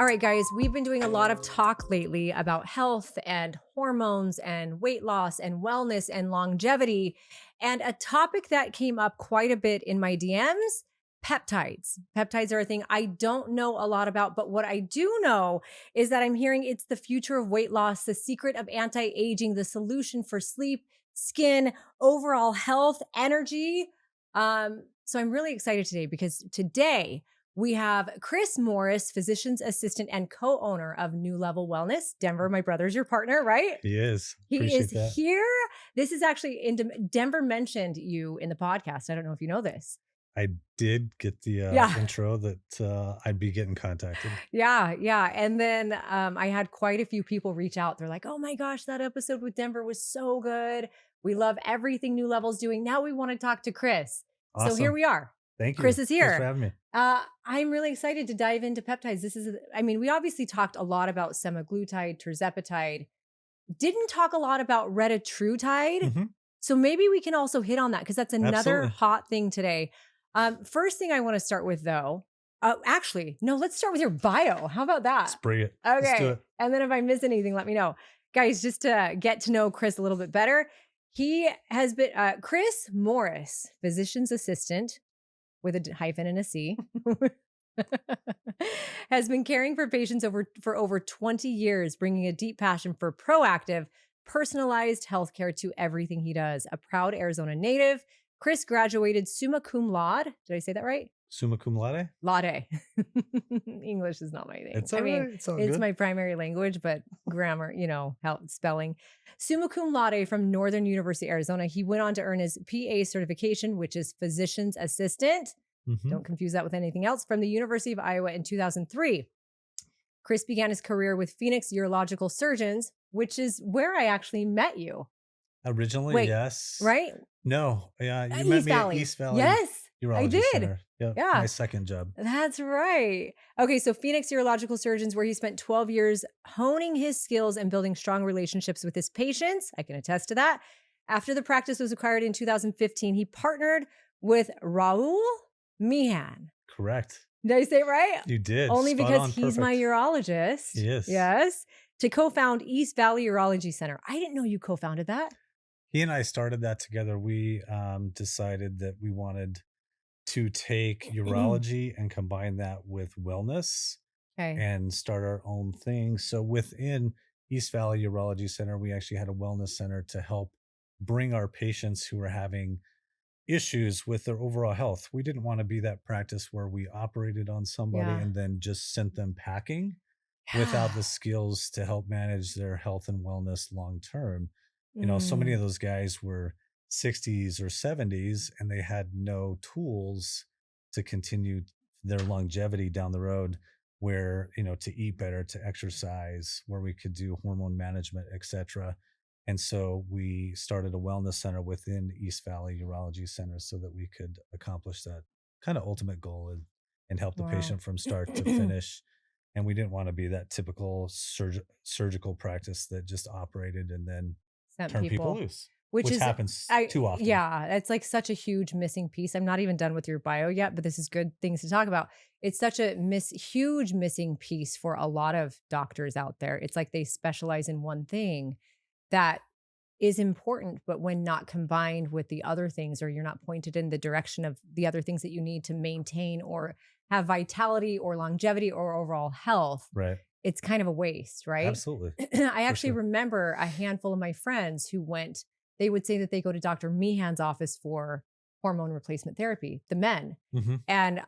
All right, guys, we've been doing a lot of talk lately about health and hormones and weight loss and wellness and longevity. And a topic that came up quite a bit in my DMs, peptides. Peptides are a thing I don't know a lot about, but what I do know is that I'm hearing it's the future of weight loss, the secret of anti-aging, the solution for sleep, skin, overall health, energy. So I'm really excited today because today we have Chris Morris, physician's assistant and co-owner of Nulevel Wellness. Denver, my brother's your partner, right? He is. He is Appreciate that. here. This is actually in Denver mentioned you in the podcast. I don't know if you know this. I did get the Yeah. intro that I'd be getting contacted. Yeah. And then I had quite a few people reach out. They're like, oh my gosh, that episode with Denver was so good. We love everything New Level's doing. Now we want to talk to Chris. Awesome. So here we are. Thank you. Chris is here. Thanks for having me. I'm really excited to dive into peptides. We obviously talked a lot about semaglutide, tirzepatide, didn't talk a lot about retatrutide. Mhm. So maybe we can also hit on that because that's another Absolutely. hot thing today. First thing I want to start with though, actually, no, let's start with your bio. How about that? Let's bring it. Let's do Okay. it. And then if I miss anything, let me know. Guys, just to get to know Chris a little bit better, he has been Chris Morris, physician's assistant with a hyphen and a C, has been caring for patients for over 20 years, bringing a deep passion for proactive, personalized healthcare to everything he does. A proud Arizona native, Chris graduated summa cum laude. Did I say that right? Summa cum laude. Laude. English is not my thing. It's all right. It's all good. My primary language, but grammar, spelling. Summa cum laude from Northern University, Arizona. He went on to earn his PA certification, which is physician's assistant. Mhm. Don't confuse that with anything else. From the University of Iowa in 2003. Chris began his career with Phoenix Urological Surgeons, which is where I actually met you. Originally, Wait, yes. right? No. Yeah. You East met me Valley. at East Valley. Yes, Urology I did. Center. Yep. Yeah. My second job. That's right. Okay, so Phoenix Urological Surgeons, where he spent 12 years honing his skills and building strong relationships with his patients. I can attest to that. After the practice was acquired in 2015, he partnered with Raul Meehan. Correct. Did I say it right? You did. Only Spot because on. he's my Perfect. urologist. Yes. Yes. To co-found East Valley Urology Center. I didn't know you co-founded that. He and I started that together. We decided that we wanted to take urology and combine that with wellness Okay. and start our own thing. So within East Valley Urology Center, we actually had a wellness center to help bring our patients who were having issues with their overall health. We didn't want to be that practice where we operated on somebody Yeah. and then just sent them packing without the skills to help manage their health and wellness long term. So many of those guys were 60s or 70s and they had no tools to continue their longevity down the road where, to eat better, to exercise, where we could do hormone management, etc. And so we started a wellness center within East Valley Urology Center so that we could accomplish that kind of ultimate goal and help the Wow. patient from start to finish. And we didn't want to be that typical surgical practice that just operated and then Sent turn people loose, which happens too often. Yeah, it's like such a huge missing piece. I'm not even done with your bio yet, but this is good things to talk about. It's such a huge missing piece for a lot of doctors out there. It's like they specialize in one thing that is important, but when not combined with the other things, or you're not pointed in the direction of the other things that you need to maintain or have vitality or longevity or overall health, Right. it's kind of a waste, right? Absolutely. I actually sure. remember a handful of my friends who they would say that they go to Dr. Meehan's office for hormone replacement therapy, the men. Mhm. And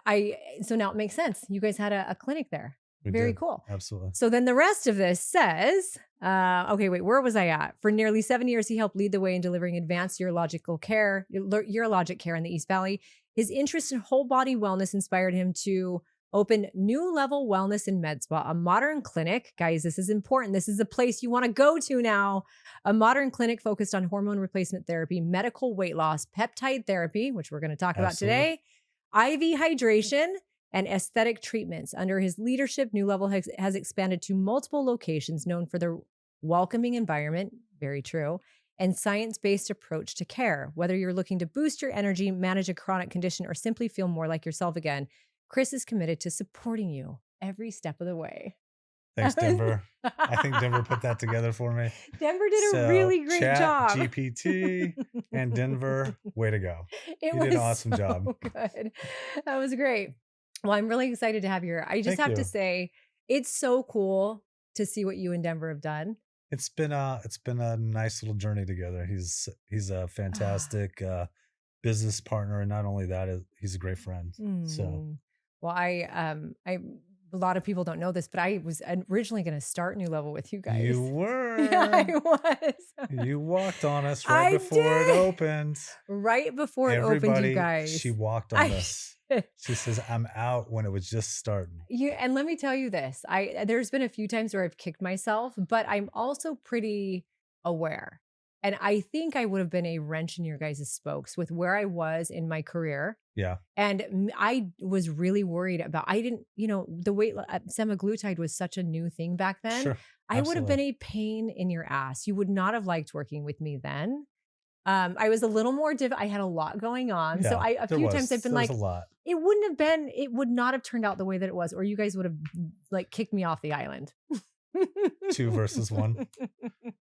so now it makes sense. You guys had a clinic there. We Very did. cool. Absolutely. So then the rest of this says, okay, wait, where was I at? For nearly 7 years, he helped lead the way in delivering advanced urologic care in the East Valley. His interest in whole body wellness inspired him to open Nulevel Wellness Medspa, a modern clinic. Guys, this is important. This is the place you want to go to now. A modern clinic focused on hormone replacement therapy, medical weight loss, peptide therapy, which we're going to talk about today, IV hydration, and aesthetic treatments. Under his leadership, Nulevel has expanded to multiple locations known for their welcoming environment, very true, and science-based approach to care. Whether you're looking to boost your energy, manage a chronic condition, or simply feel more like yourself again, Chris is committed to supporting you every step of the way. Thanks, Denver. I think Denver put that together for me. Denver did a So really great Chat job. GPT and Denver, way to go. It You did an was awesome job. so good. That was great. Well, I'm really excited to have you here. I just Thank have to you. say, it's so cool to see what you and Denver have done. It's been a nice little journey together. He's a fantastic business partner, and not only that, he's a great friend. So Mm. Well, I a lot of people don't know this, but I was originally going to start New Level with you you guys. Yeah, I were was. you walked on us right I before it did. opened. Right before it opened, you Everybody, she guys. walked on I us. She says, "I'm out," when it was just starting. you and let me tell you this. There's been a few times where I've kicked myself, but I'm also pretty aware. And I think I would have been a wrench in your guys' spokes with where I was in my career. Yeah, And I was really worried about, I didn't, the weight, semaglutide was such a new thing back then. sure, I would have been absolutely. a pain in your ass. You would not have liked working with me then. I was a little more I had a lot going on. So Yeah, a there few times I've was been there was like, a lot. it would not have turned out the way that it was, or you guys would have like kicked me off the island. 2 versus 1.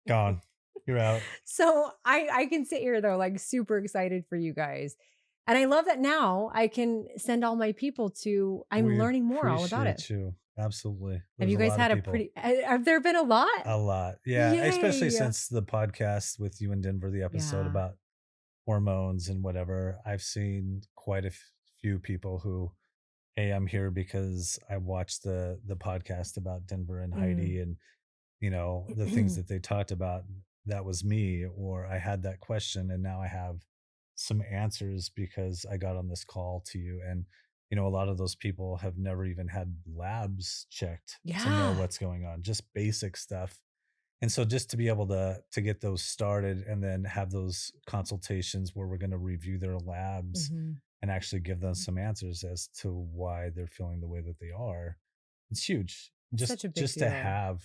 Gone. You're out. So I can sit here though, like super excited for you guys. And I love that now I can send all my people to, I'm We learning more all about it. appreciate you. Absolutely. Have There's you a guys lot of had a people. pretty, have there been a lot? A lot. Yeah, especially Yay. since the podcast with you and Denver, the episode Yeah. about hormones and whatever. I've seen quite a few people who, hey, I'm here because I watched the podcast about Denver and Mm. Heidi, and the things that they talked about, that was me, or I had that question and now I have some answers because I got on this call to you. And a lot of those people have never even had labs checked to know Yeah. what's going on, just basic stuff. And so just to be able to get those started and then have those consultations where we're going to review their labs Mhm. and actually give them some answers as to why they're feeling the way that they are, it's huge. It's just such a big just to deal. have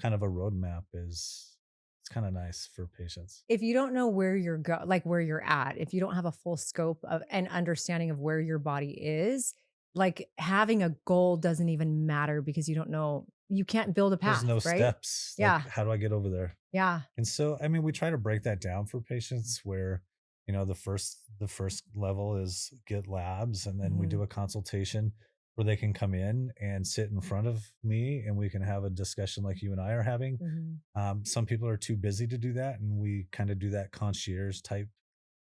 kind of a roadmap is, it's kind of nice for patients. If you don't know where like where you're at, if you don't have a full scope of an understanding of where your body is, like having a goal doesn't even matter because you don't know, you can't build a There's path, no right? steps. Like, Yeah. how do I get over there? Yeah. And so, I mean, we try to break that down for patients where, the first level is get labs, and then we do Mhm. a consultation where they can come in and sit in front of me and we can have a discussion like you and I are having. Mhm. Some people are too busy to do that, and we kind of do that concierge type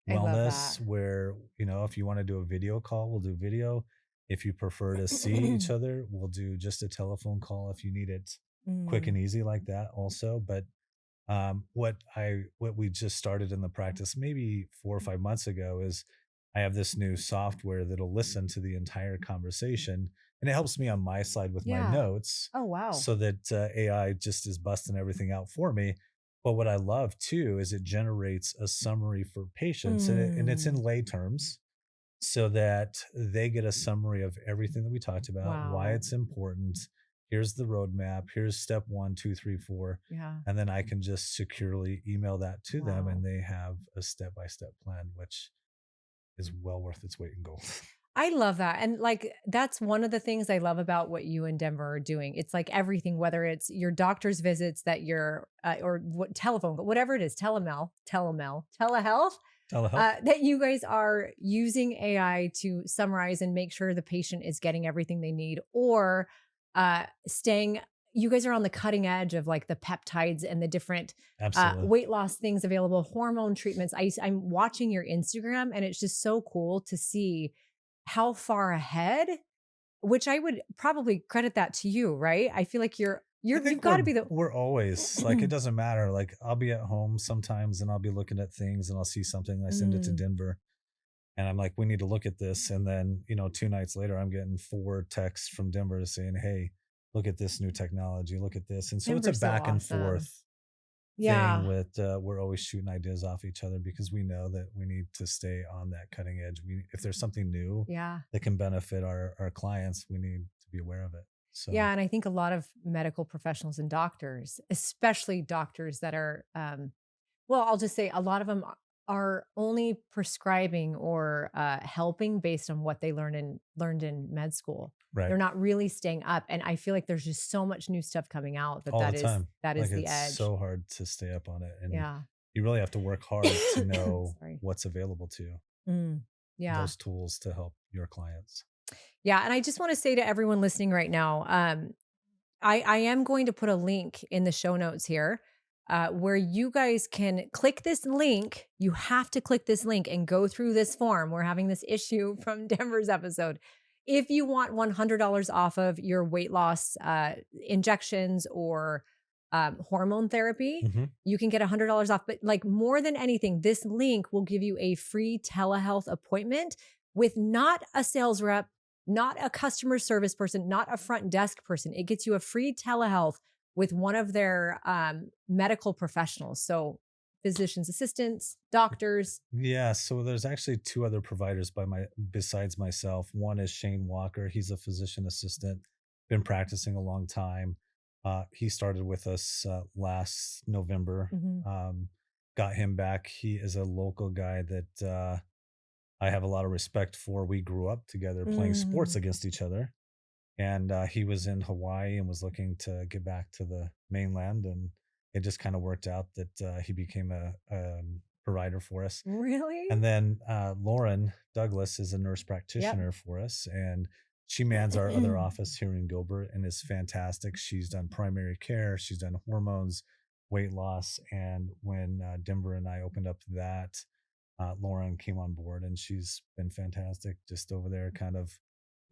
I love that. wellness where, if you want to do a video call, we'll do video. If you prefer to see each other, we'll do just a telephone call if you need it quick Mm. and easy like that also. But what we just started in the practice maybe 4 or 5 months ago is I have this new software that'll listen to the entire conversation, and it helps me on my side with my Yeah. notes Oh, wow. so that AI just is busting everything out for me. But what I love too is it generates a summary for patients, and it's in Mm. lay terms so that they get a summary of everything that we talked about, why Wow. it's important. Here's the roadmap. Here's step one, two, three, four. Yeah. And then I can just securely email that to them and Wow. they have a step by step plan, which is well worth its weight in gold. I love that. And like, that's one of the things I love about what you and Denver are doing. It's like everything, whether it's your doctor's visits that you're, or what telephone, whatever it is, telehealth, Telehealth. that you guys are using AI to summarize and make sure the patient is getting everything they need, or staying. You guys are on the cutting edge of like the peptides and the different Absolutely. weight loss things available, hormone treatments. I'm watching your Instagram, and it's just so cool to see how far ahead. Which I would probably credit that to you, right? I feel like I you've think got to we're be the. we're always like, it doesn't matter. Like, I'll be at home sometimes and I'll be looking at things and I'll see something and I send it to Mm. Denver. And I'm like, we need to look at this. And then, 2 nights later, I'm getting 4 texts from Denver saying, hey, look at this new technology, look at this. And so it's a Denver's so back and awesome. forth thing Yeah. with, we're always shooting ideas off each other because we know that we need to stay on that cutting edge. If there's something new Yeah. that can benefit our clients, we need to be aware of it. So, Yeah, and I think a lot of medical professionals and doctors, especially doctors that are, well, I'll just say a lot of them are only prescribing or helping based on what they learned in med school. Right. They're not really staying up. And I feel like there's just so much new stuff coming out All the time. that is the It's edge. so hard to stay up on it. And Yeah. you really have to work hard to know Sorry. what's available to you. Yeah. Those tools to help your clients. Yeah. And I just want to say to everyone listening right now, I am going to put a link in the show notes here where you guys can click this link. You have to click this link and go through this form. We're having this issue from Denver's episode. If you want $100 off of your weight loss injections or hormone therapy, you can get $100 off. But like more than anything, this link will give you a free telehealth appointment with not a sales rep, not a customer service person, not a front desk person. It gets you a free telehealth with one of their medical professionals. So physician's assistants, doctors. Yeah. So there's actually two other providers besides myself. One is Shane Walker. He's a physician assistant, been practicing a long time. He started with us last November. Got him back. He is a local guy that I have a lot of respect for. We grew up together playing sports against each other. And he was in Hawaii and was looking to get back to the mainland. And it just kind of worked out that he became a provider for us. Really? And then Lauren Douglas is a nurse practitioner for us. And she mans our other office here in Gilbert and is fantastic. She's done primary care. She's done hormones, weight loss. And when Denver and I opened up that, Lauren came on board and she's been fantastic just over there, kind of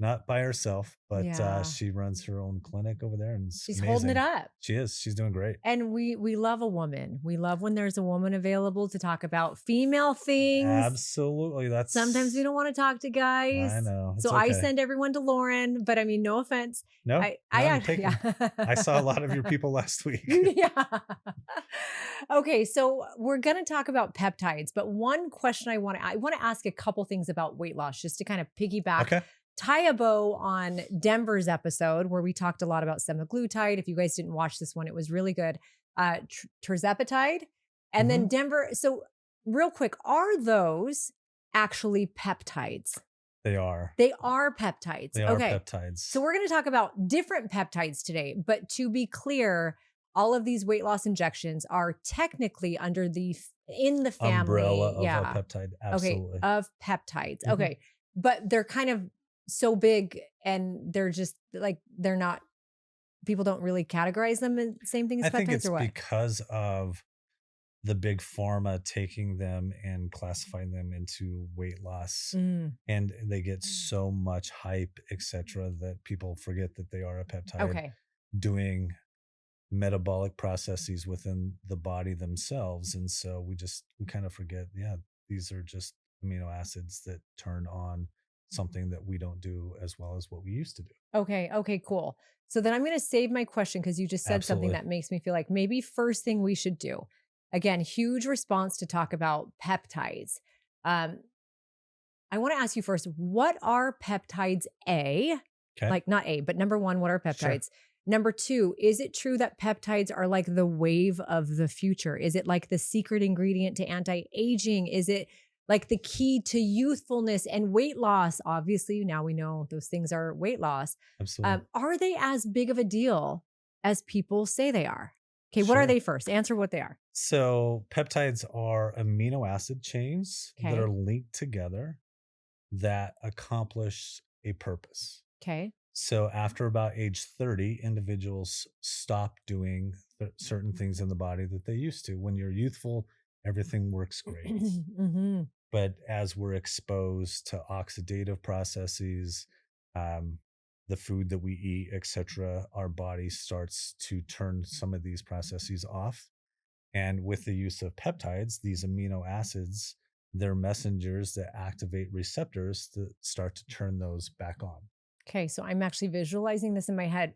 not by herself, but she runs her own clinic over there and she's holding it up. She is. She's doing great. And we love a woman. We love when there's a woman available to talk about female things. Absolutely. Sometimes we don't want to talk to guys. I know. So I send everyone to Lauren, but I mean, no offense. No, I saw a lot of your people last week. Yeah. Okay. So we're going to talk about peptides, but one question I want to ask a couple things about weight loss, just to kind of piggyback. Okay. Tie a bow on Denver's episode where we talked a lot about semaglutide. If you guys didn't watch this one, it was really good. Tirzepatide. And then Denver. So real quick, are those actually peptides? They are. They are peptides. They are peptides. So we're going to talk about different peptides today. But to be clear, all of these weight loss injections are technically under in the family umbrella of a peptide. Absolutely. Okay, of peptides. Okay. But they're kind of so big and they're just like, they're not, people don't really categorize them as the same thing as peptides. I think it's because of the big pharma taking them and classifying them into weight loss and they get so much hype, etc., that people forget that they are a peptide doing metabolic processes within the body themselves. And so we kind of forget, these are just amino acids that turn on something that we don't do as well as what we used to do. Okay, cool. So then I'm going to save my question because you just said something that makes me feel like maybe first thing we should do. Again, huge response to talk about peptides. I want to ask you first, what are peptides A? Okay. Like not A, but number one, what are peptides? Sure. Number two, is it true that peptides are like the wave of the future? Is it like the secret ingredient to anti-aging? Is it like the key to youthfulness and weight loss? Obviously, now we know those things are weight loss. Absolutely. Are they as big of a deal as people say they are? Okay, what are they first? Answer what they are. So peptides are amino acid chains that are linked together that accomplish a purpose. Okay. So after about age 30, individuals stop doing certain things in the body that they used to. When you're youthful, everything works great. But as we're exposed to oxidative processes, the food that we eat, etc., our body starts to turn some of these processes off. And with the use of peptides, these amino acids, they're messengers that activate receptors that start to turn those back on. Okay, so I'm actually visualizing this in my head.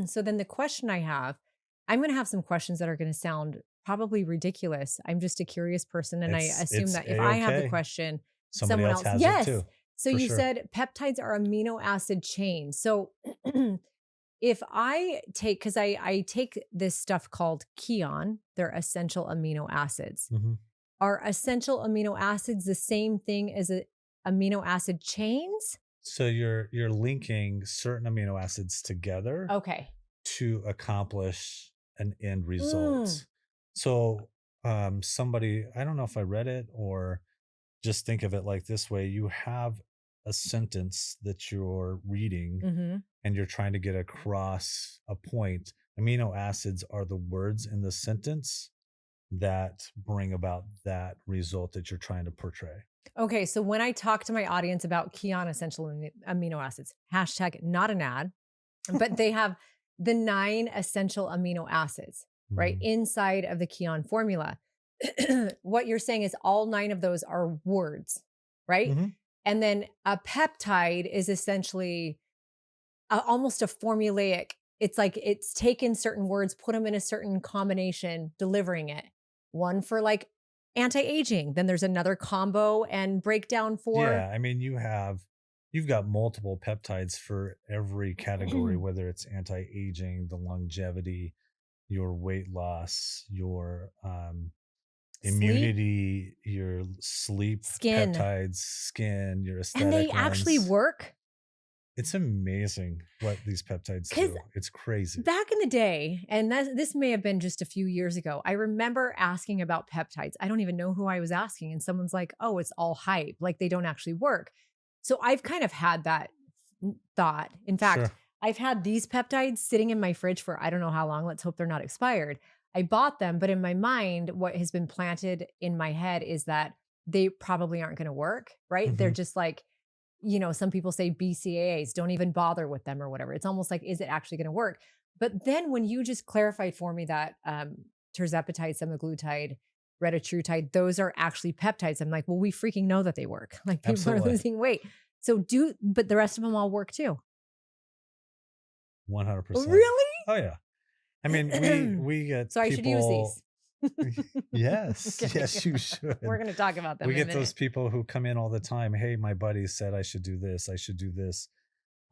So then the question I have, I'm going to have some questions that are going to sound probably ridiculous. I'm just a curious person. And I assume that if I have the question, someone else has it too. So you said peptides are amino acid chains. So if I take, because I take this stuff called Kion, they're essential amino acids. are essential amino acids the same thing as amino acid chains? So you're linking certain amino acids together Okay. to accomplish an end Mm. result. So somebody, I don't know if I read it or just think of it like this way. You have a sentence that you're reading Mm-hmm. and you're trying to get across a point. Amino acids are the words in the sentence that bring about that result that you're trying to portray. Okay, so when I talk to my audience about Kion essential amino acids, hashtag not an ad, but they have the 9 essential amino acids, right, Mhm. inside of the Kion formula. What you're saying is all 9 of those are words, right? Mhm. And then a peptide is essentially almost a formulaic. It's like it's taken certain words, put them in a certain combination, delivering it. One for like anti-aging, then there's another combo and breakdown for Yeah, I mean, you've got multiple peptides for every category, whether it's anti-aging, the longevity, your weight loss, your sleep, immunity, your sleep skin, peptides, skin, your and they aesthetic actually ones. work. It's amazing what these peptides Because do. It's crazy. back in the day, and this may have been just a few years ago, I remember asking about peptides. I don't even know who I was asking. And someone's like, oh, it's all hype. Like they don't actually work. So I've kind of had that thought. In fact, Sure. I've had these peptides sitting in my fridge for I don't know how long. Let's hope they're not expired. I bought them, but in my mind, what has been planted in my head is that they probably aren't going to work, right? They're Hmm. just like, some people say BCAAs, don't even bother with them or whatever. It's almost like, is it actually going to work? But then when you just clarified for me that terzepatide, semaglutide, retatrutide, those are actually peptides. I'm like, well, we freaking know that they work. Like people are Absolutely. losing weight. But the rest of them all work too. 100%. Really? Oh yeah. I mean, we get So I should use people. these. Yes, Okay, yes, you we're should. going to talk about them We in a get those minute. people who come in all the time. Hey, my buddy said I should do this. I should do this.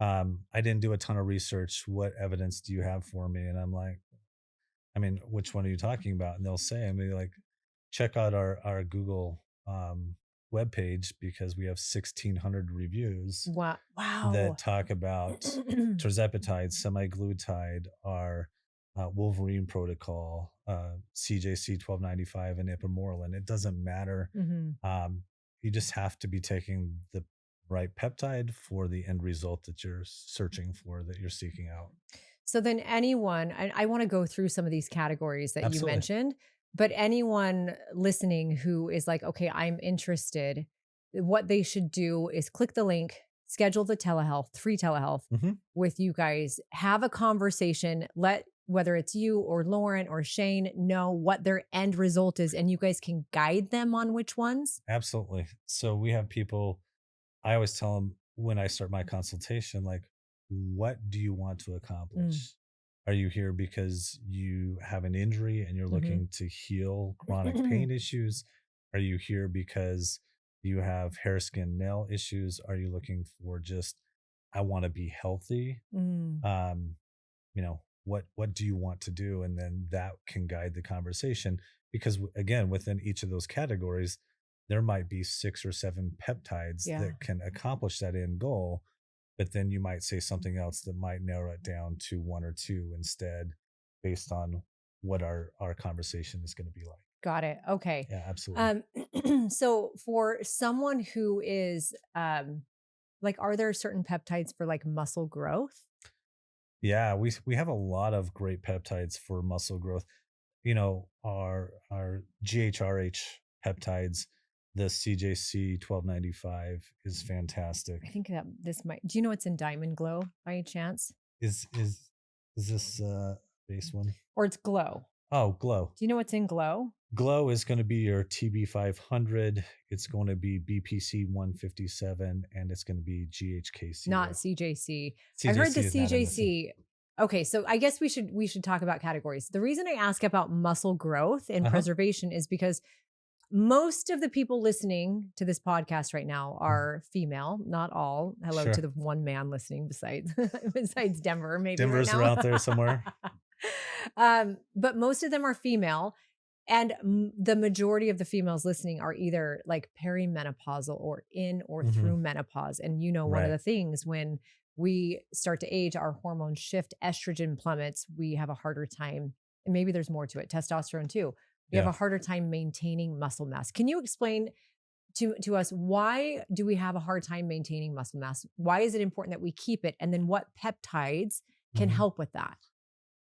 I didn't do a ton of research. What evidence do you have for me? And I'm like, I mean, which one are you talking about? And they'll say, I mean, like, check out our Google webpage because we have 1,600 reviews Wow. that Wow. talk about terzepatide, semaglutide, our Wolverine Protocol, CJC 1295, and Ipamorelin. It doesn't matter. Mhm. Um, you just have to be taking the right peptide for the end result that you're searching for, that you're seeking out. So then anyone, and I want to go through some of these categories that you Absolutely. mentioned, but anyone listening who is like, okay, I'm interested, what they should do is click the link, schedule the telehealth, free telehealth Hmm. with you guys, have a conversation, let whether it's you or Lauren or Shane know what their end result is, and you guys can guide them on which ones. Absolutely. So we have people, I always tell them when I start my consultation, like, what do you want to Mm. accomplish? Are you here because you have an injury and you're Mhm. looking to heal chronic pain issues? Are you here because you have hair, skin, nail issues? Are you looking for just, I want to be healthy? Mm. Um, what do you want to do? And then that can guide the conversation because again, within each of those categories, there might be 6 or 7 peptides Yeah. that can accomplish that end goal, but then you might say something else that might narrow it down to 1 or 2 instead, based on what our conversation is going to be like. Got it. Okay. Yeah, absolutely. Um, so for someone who is like, are there certain peptides for like muscle growth? Yeah, we have a lot of great peptides for muscle growth. Our GHRH peptides, the CJC 1295 is fantastic. I think that this might. Do you know what's in Diamond Glow by any chance? Is this base one? Or it's Glow. Oh, Glow. Do you know what's in Glow? Glow is going to be your TB 500. It's going to be BPC 157, and it's going to be GHK Not 0. CJC. I heard CJC the is not in this one. CJC. Okay, so I guess we should talk about categories. The reason I ask about muscle growth and Uh-huh. preservation is because most of the people listening to this podcast right now are female, not all. Hello to Sure. the one man listening besides besides Denver, maybe right Denver's now. around there somewhere. But most of them are female. And the majority of the females listening are either like perimenopausal or in or Mm-hmm. through menopause. And one of Right. the things when we start to age, our hormones shift, estrogen plummets, we have a harder time. And maybe there's more to it, testosterone too. We have Yeah. a harder time maintaining muscle mass. Can you explain to us, why do we have a hard time maintaining muscle mass? Why is it important that we keep it? And then what peptides can Mm-hmm. help with that?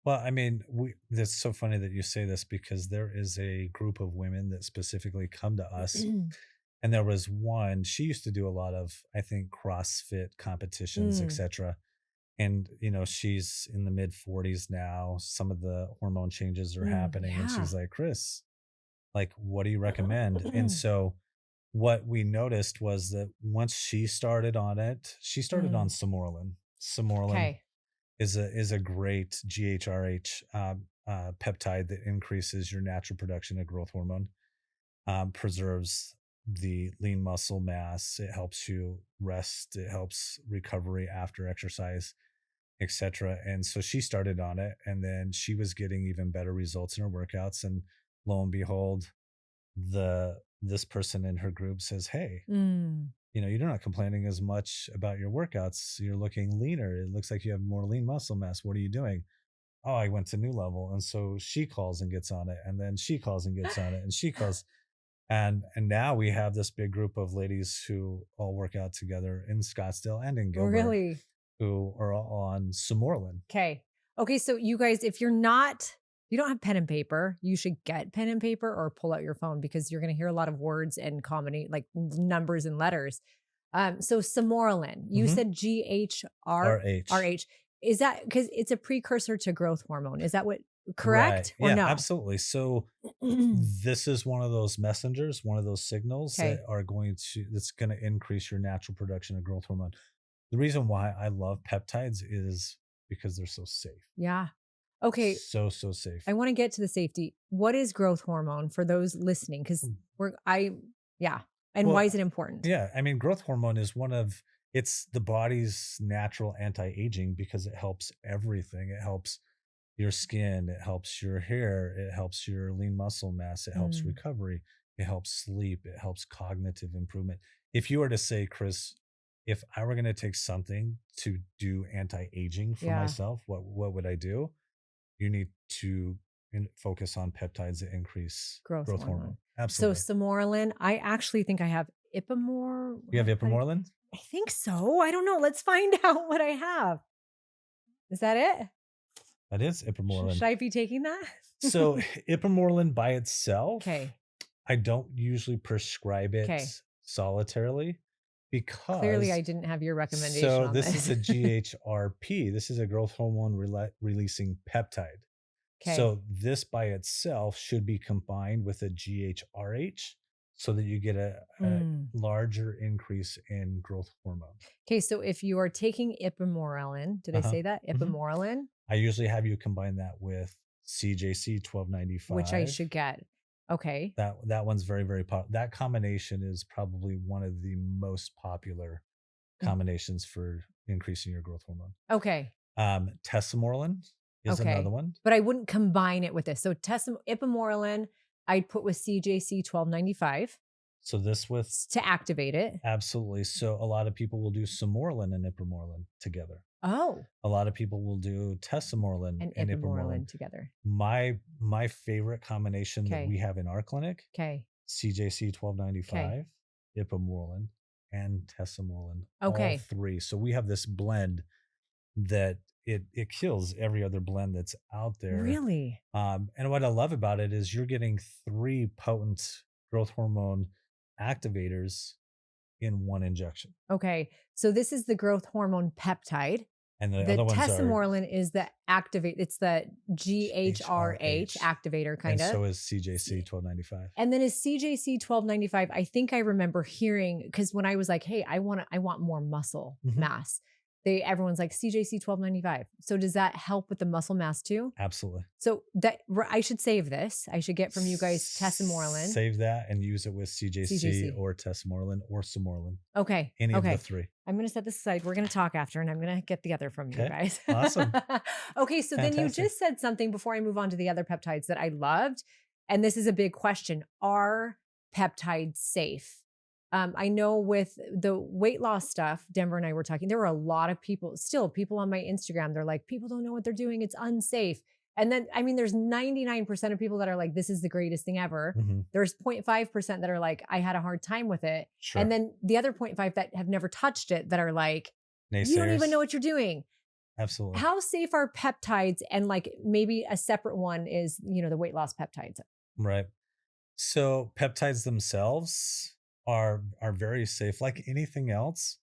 Well, I mean, that's so funny that you say this because there is a group of women that specifically come to us. And there was one, she used to do a lot of, I think, CrossFit competitions, Mm. etc. And, she's in the mid 40s now. Some of the hormone changes are happening. And Yeah. she's like, Chris, like, what do you recommend? And so what we noticed was that once she started on it, she started on Somorelin. Somorelin Okay. is a great GHRH peptide that increases your natural production of growth hormone, preserves the lean muscle mass. It helps you rest. It helps recovery after exercise, etc. And so she started on it, and then she was getting even better results in her workouts. And lo and behold, this person in her group says, "Hey, you're not complaining as much about your workouts. You're looking leaner. It looks like you have more lean muscle mass. What are you doing?" Oh, I went to Nulevel. And so she calls and gets on it. And then she calls and gets on it. And she calls. And now we have this big group of ladies who all work out together in Scottsdale and in Gilbert, Really? who are all on Somorelin. Okay. Okay. So you guys, if you don't have pen and paper, you should get pen and paper or pull out your phone, because you're going to hear a lot of words and like numbers and letters. So Somorelin, you Mhm. said GHRH. RH. Is that because it's a precursor to growth hormone? Is that Right. correct or Yeah, no? absolutely. So this is one of those messengers, one of those signals that Okay. that's going to increase your natural production of growth hormone. The reason why I love peptides is because they're so safe. Yeah. Okay. So safe. I want to get to the safety. What is growth hormone for those listening? Because yeah. And why Well, is it important? yeah, I mean, growth hormone is it's the body's natural anti-aging because it helps everything. It helps your skin, it helps your hair, it helps your lean muscle mass, it helps recovery, it helps sleep, it helps cognitive improvement. If you were to say, Chris, if I were going to take something to do anti-aging for Yeah. myself, what would I do? You need to focus on peptides that increase Growth growth hormone. So Absolutely. Somorelin, I actually think I have Ipamor. You have I Ipamorelin? I think so. I don't know. Let's find out what I have. Is that it? That is Ipamorelin. Should I be taking that? So Ipamorelin by itself, Okay. I don't usually prescribe it Okay. solitarily Clearly, I because didn't have your recommendation so on this this. is a GHRP. This is a growth hormone releasing peptide. Okay. So this by itself should be combined with a GHRH so that you get a larger increase in growth hormone. Okay. So if you are taking Ipamorelin, did I say that? Ipamorelin, I usually have you combine that with CJC 1295, which I should get. Okay. That one's very, very popular. That combination is probably one of the most popular combinations for increasing your growth hormone. Okay. Tesamorelin is another one. But I wouldn't combine it with this. So Ipamorelin, I'd put with CJC 1295. So this with to activate it. Absolutely. So a lot of people will do Somorelin and Ipamorelin together. Oh. A lot of people will do Tesamorelin and Ipamorelin together. My favorite combination that we have in our clinic, CJC 1295, Ipamorelin, and Tesamorelin. All three. So we have this blend that it kills every other blend that's out there. Really? And what I love about it is you're getting 3 potent growth hormone activators in one injection. Okay. So this is the growth hormone peptide. And the other ones Tesamorelin is the it's the GHRH activator kind of. And so is CJC 1295. And then is CJC 1295, I think I remember hearing, because when I was like, hey, I want more muscle mass. Everyone's like CJC 1295. So does that help with the muscle mass too? Absolutely. So that I should save this. I should get from you guys Tesamorelin. Save that and use it with CJC. Or Tesamorelin or Somorelin. Okay. Any of the 3. I'm going to set this aside. We're going to talk after, and I'm going to get the other from you guys. Awesome. Okay. So then you just said something before I move on to the other peptides that I loved. And this is a big question. Are peptides safe? I know with the weight loss stuff, Denver and I were talking, there were a lot of people, still people on my Instagram, they're like, people don't know what they're doing. It's unsafe. And then, I mean, there's 99% of people that are like, this is the greatest thing ever. Mhm. There's 0.5% that are like, I had a hard time with it. Sure. And then the other 0.5 that have never touched it that are like, you don't even Naysayers. know what you're doing. Absolutely. How safe are peptides? And like maybe a separate one is, the weight loss peptides. Right. So peptides themselves are very safe. Like anything else,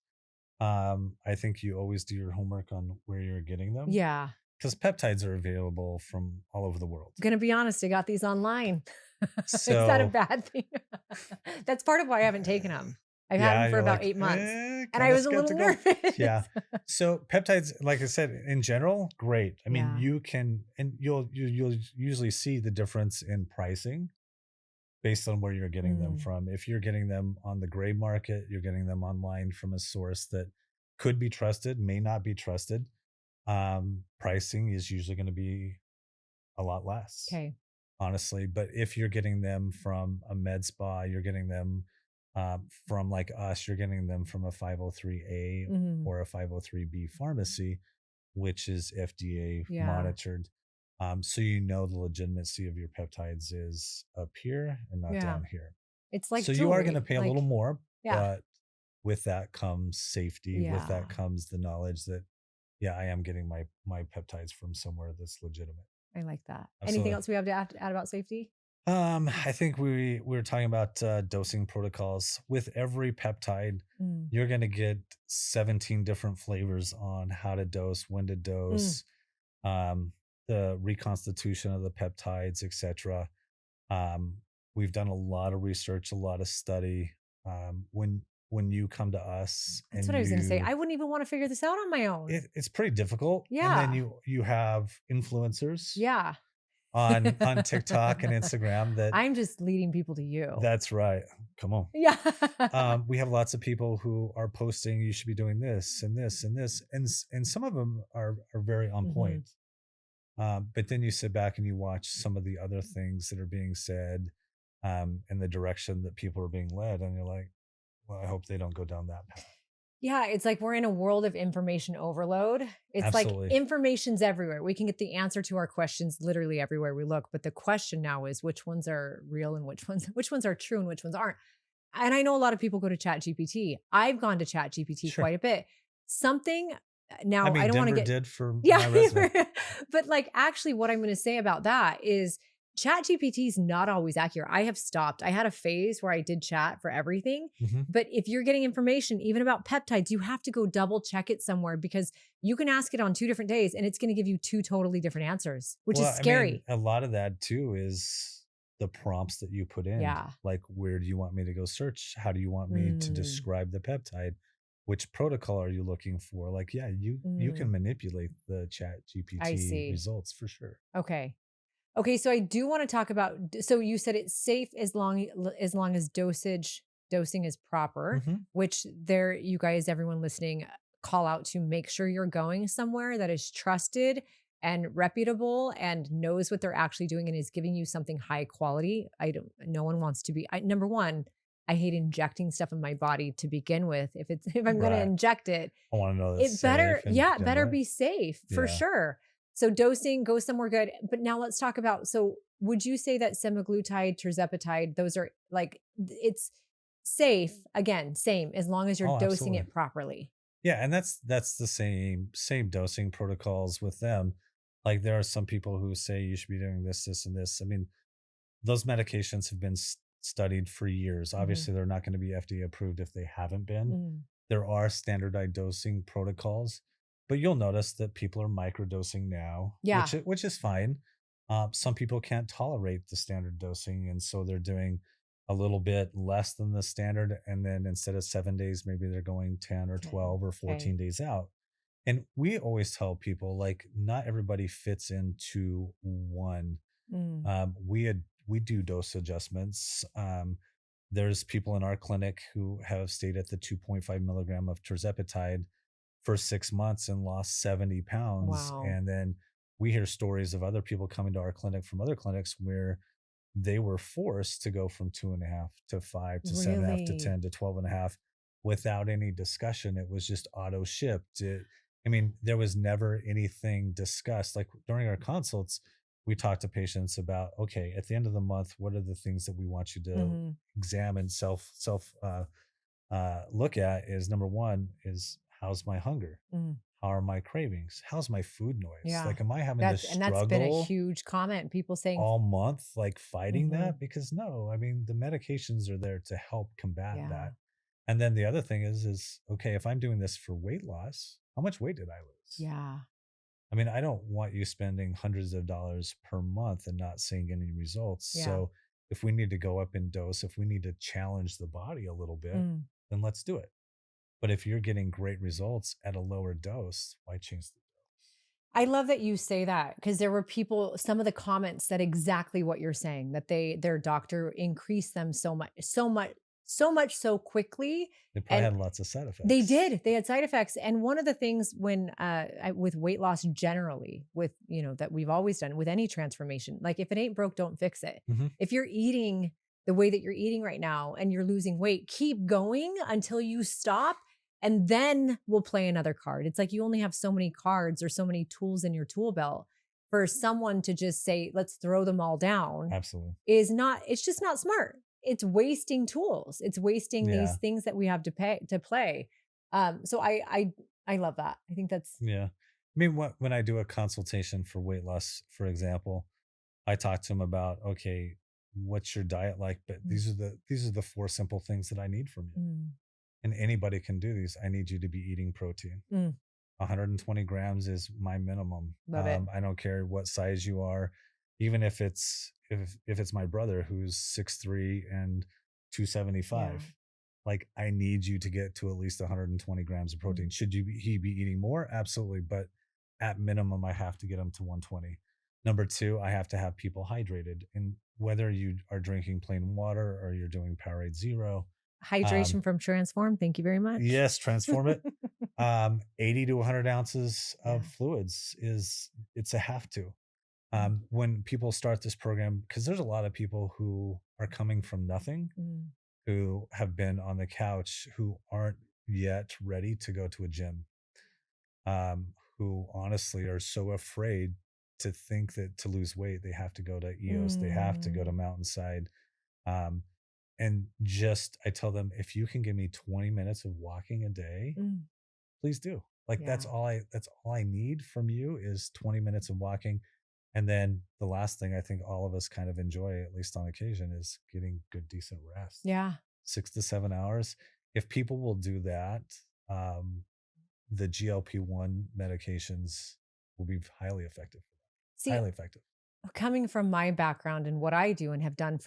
I think you always do your homework on where you're getting them. Yeah. Because peptides are available from all over the world. I'm going to be honest, I got these online. Is So that a bad thing? That's part of why I haven't taken them. I've had them for you're about like, 8 months. And I kinda was a little skeptical. nervous. Yeah. So peptides, like I said, in general, great. I mean, Yeah. you can, and you'll usually see the difference in pricing based on where you're getting them from. If you're getting them on the gray market, you're getting them online from a source that could be trusted, may not be trusted. Pricing is usually going to be a lot less, Okay. honestly. But if you're getting them from a med spa, you're getting them from like us, you're getting them from a 503A Mhm. or a 503B pharmacy, which is FDA Yeah. monitored. So you know the legitimacy of your peptides is up here and not Yeah. down here. It's like So you are going to jewelry. pay a little Like, more, yeah. but with that comes safety. With Yeah. that comes the knowledge that, yeah, I am getting my peptides from somewhere that's legitimate. I like that. Absolutely. Anything else we have to add about safety? I think we were talking about dosing protocols. With every peptide, Mm. you're going to get 17 different flavors on how to dose, when to dose, the reconstitution of the peptides, etc. We've done a lot of research, a lot of study. When you come to us, That's and what I was going to say. I wouldn't even want to figure this out on my own. it's pretty difficult. And then Yeah. you have influencers Yeah. on TikTok and Instagram that I'm just leading people to you. that's right. Come on. Yeah. We have lots of people who are posting, you should be doing this and this and this, and some of them are very on Mhm. point. But then you sit back and you watch some of the other things that are being said, in the direction that people are being led, and you're like, well, I hope they don't go down that path. Yeah, it's like we're in a world of information overload. It's Absolutely. like information's everywhere. We can get the answer to our questions literally everywhere we look, but the question now is which ones are real and which ones are true and which ones aren't. And I know a lot of people go to Chat GPT. I've gone to Chat GPT Sure. quite a bit. Something now I mean, I don't want to Denver get did for my yeah, resume. but like actually what I'm going to say about that is Chat GPT is not always accurate. I have stopped. I had a phase where I did chat for everything. Mhm. But if you're getting information, even about peptides, you have to go double check it somewhere because you can ask it on 2 different days and it's going to give you 2 totally different answers, which Well, is I scary. mean, a lot of that too is the prompts that you put in. Yeah. Like, where do you want me to go search? How do you want me to describe the peptide? Which protocol are you looking for? Like, yeah, you can manipulate the Chat I GPT see. results for sure. Okay, so I do want to talk about so you said it's safe as long as dosing is proper, Mhm. which there you guys everyone listening call out to make sure you're going somewhere that is trusted and reputable and knows what they're actually doing and is giving you something high quality. No one wants to be number 1, I hate injecting stuff in my body to begin with. If I'm going to Right. inject it, I want to know that's it better, safe and yeah, it done better right. be safe for Yeah. sure. So dosing, go somewhere good. But now let's talk about, so would you say that semaglutide, tirzepatide, those are like, it's safe, again, same, as long as you're Oh, dosing absolutely. it properly. Yeah, and that's the same dosing protocols with them. Like, there are some people who say you should be doing this, this, and this. I mean, those medications have been studied for years. Obviously, they're not going to be FDA approved if they haven't been. Mm. There are standardized dosing protocols, but you'll notice that people are microdosing now, Yeah. which is fine. Some people can't tolerate the standard dosing, and so they're doing a little bit less than the standard, and then instead of 7 days, maybe they're going 10 or 12 or 14 days out. And we always tell people, like, not everybody fits into one. We do dose adjustments. There's people in our clinic who have stayed at the 2.5 milligram of tirzepatide for 6 months and lost 70 pounds. Wow. And then we hear stories of other people coming to our clinic from other clinics where they were forced to go from 2.5 to 5 to 7.5 to Really? 10 to 12.5 without any discussion. It was just auto shipped. I mean, there was never anything discussed. Like during our consults, we talk to patients about, okay, at the end of the month, what are the things that we want you to Hmm. examine, look at? Is number one is, how's my hunger? Mm. How are my cravings? How's my food noise? Yeah. Like, am I having to That's been a struggle huge comment. People saying, all month, like fighting hmm, that? Because no, I mean, the medications are there to help combat yeah, that. And then the other thing is, okay, if I'm doing this for weight loss, how much weight did I lose? yeah, I mean, I don't want you spending hundreds of dollars per month and not seeing any results. yeah. So if we need to go up in dose, if we need to challenge the body a little bit, Mm. then let's do it. But if you're getting great results at a lower dose, why change the I love that you say that because there were people, some of the comments said exactly what you're saying, that their doctor increased them so much so quickly. They probably And had lots of side they effects. did. They had side effects. And one of the things when with weight loss generally, with that we've always done with any transformation, like if it ain't broke, don't fix it. Mhm. If you're eating the way that you're eating right now and you're losing weight, keep going until you stop. And then we'll play another card. It's like you only have so many cards or so many tools in your tool belt. For someone to just say, let's throw them all down, Absolutely. it's just not smart. It's wasting tools. It's wasting these Yeah. things that we have to play. So I love that. I think that's Yeah. I mean, when I do a consultation for weight loss, for example, I talk to them about, okay, what's your diet like? But mm, these are the four simple things that I need from you. mm, And anybody can do these. I need you to be eating protein. mm, 120 grams is my minimum. love it. I don't care what size you are, even if it's my brother who's 6'3" and Yeah. 275. Like, I need you to get to at least 120 grams of Mm. protein. Should he be eating more? Absolutely, but at minimum, I have to get him to 120. Number two, I have to have people hydrated, and whether you are drinking plain water or you're doing Powerade Zero, um, Hydration from Transform. Thank you very much. yes, transform it. 80 to 100 ounces of Yeah. fluids it's a have to. Mm, When people start this program, because there's a lot of people who are coming from nothing, mm, who have been on the couch, who aren't yet ready to go to a gym, who honestly are so afraid to think that to lose weight, they have to go to EOS, they have to go to mm, Mountainside. Um, and just, I tell them, if you can give me 20 minutes of walking a day, mm. please do. Like, Yeah. that's all I need from you is 20 minutes of walking. And then the last thing I think all of us kind of enjoy, at least on occasion, is getting good, decent rest. Yeah. 6 to 7 hours. If people will do that, um, the GLP-1 medications will be highly effective. See, Highly effective. coming from my background and what I do and have done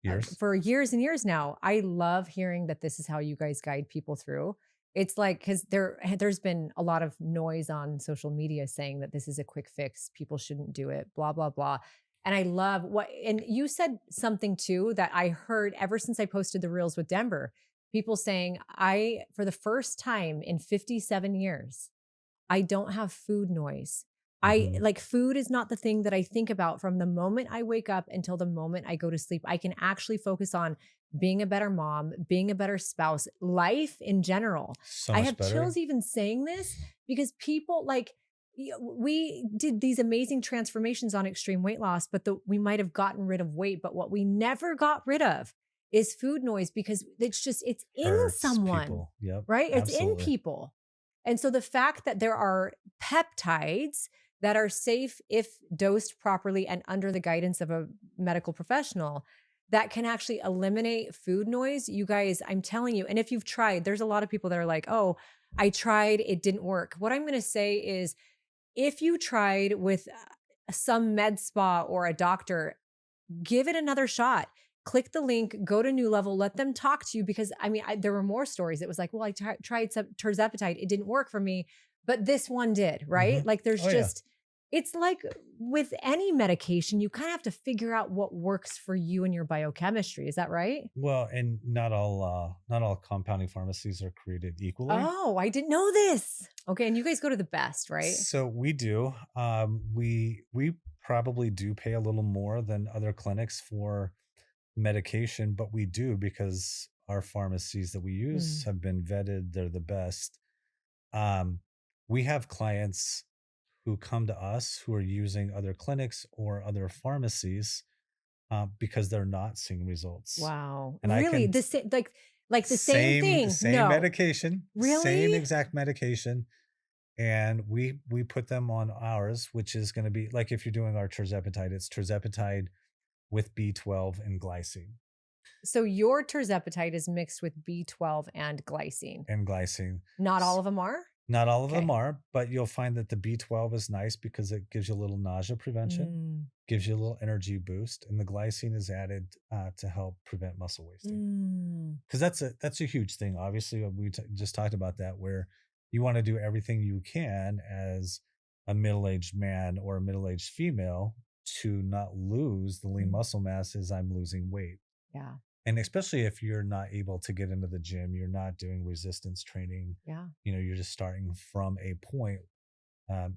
Yours? for years and years now, I love hearing that this is how you guys guide people through. It's like because there's been a lot of noise on social media saying that this is a quick fix, people shouldn't do it, blah blah blah. And I love what and you said something too that I heard ever since I posted the reels with Denver. People saying I for the first time in 57 years I don't have food noise. I Mhm. like food is not the thing that I think about from the moment I wake up until the moment I go to sleep. I can actually focus on being a better mom, being a better spouse, life in general. So I much have better. chills even saying this because people like we did these amazing transformations on extreme weight loss, but we might have gotten rid of weight, but what we never got rid of is food noise because it's in Hurts someone, people. Yep. right? It's in Absolutely. people. And so the fact that there are peptides that are safe if dosed properly and under the guidance of a medical professional that can actually eliminate food noise, you guys, I'm telling you. And if you've tried, there's a lot of people that are like, oh, I tried, it didn't work. What I'm going to say is if you tried with some med spa or a doctor, give it another shot. Click the link, go to Nulevel, let them talk to you because I mean, there were more stories. It was like, well, I tried some terzepatide, it didn't work for me, but this one did, right? Mhm. Like, there's Oh, yeah. just, it's like with any medication, you kind of have to figure out what works for you and your biochemistry. Is that right? Well, and not all compounding pharmacies are created equally. Oh, I didn't know this. Okay, and you guys go to the best, right? So we do. We probably do pay a little more than other clinics for medication, but we do because our pharmacies that we use Mm. have been vetted. They're the best. Um, we have clients who come to us who are using other clinics or other pharmacies because they're not seeing results. Wow. And I Really? can The same, like the same thing? same No. medication, same Really? exact medication, and we put them on ours, which is going to be like if you're doing our tirzepatide, it's tirzepatide with B12 and glycine. So your tirzepatide is mixed with B12 and glycine. And glycine. Not all of them are? Not all of them Okay. are, but you'll find that the B12 is nice because it gives you a little nausea prevention, Mm. gives you a little energy boost, and the glycine is added to help prevent muscle wasting. Mm. Because that's a huge thing. Obviously, we just talked about that, where you want to do everything you can as a middle-aged man or a middle-aged female to not lose the lean Mm. muscle mass as I'm losing weight. Yeah. And especially if you're not able to get into the gym, you're not doing resistance training, Yeah. you're just starting from a point.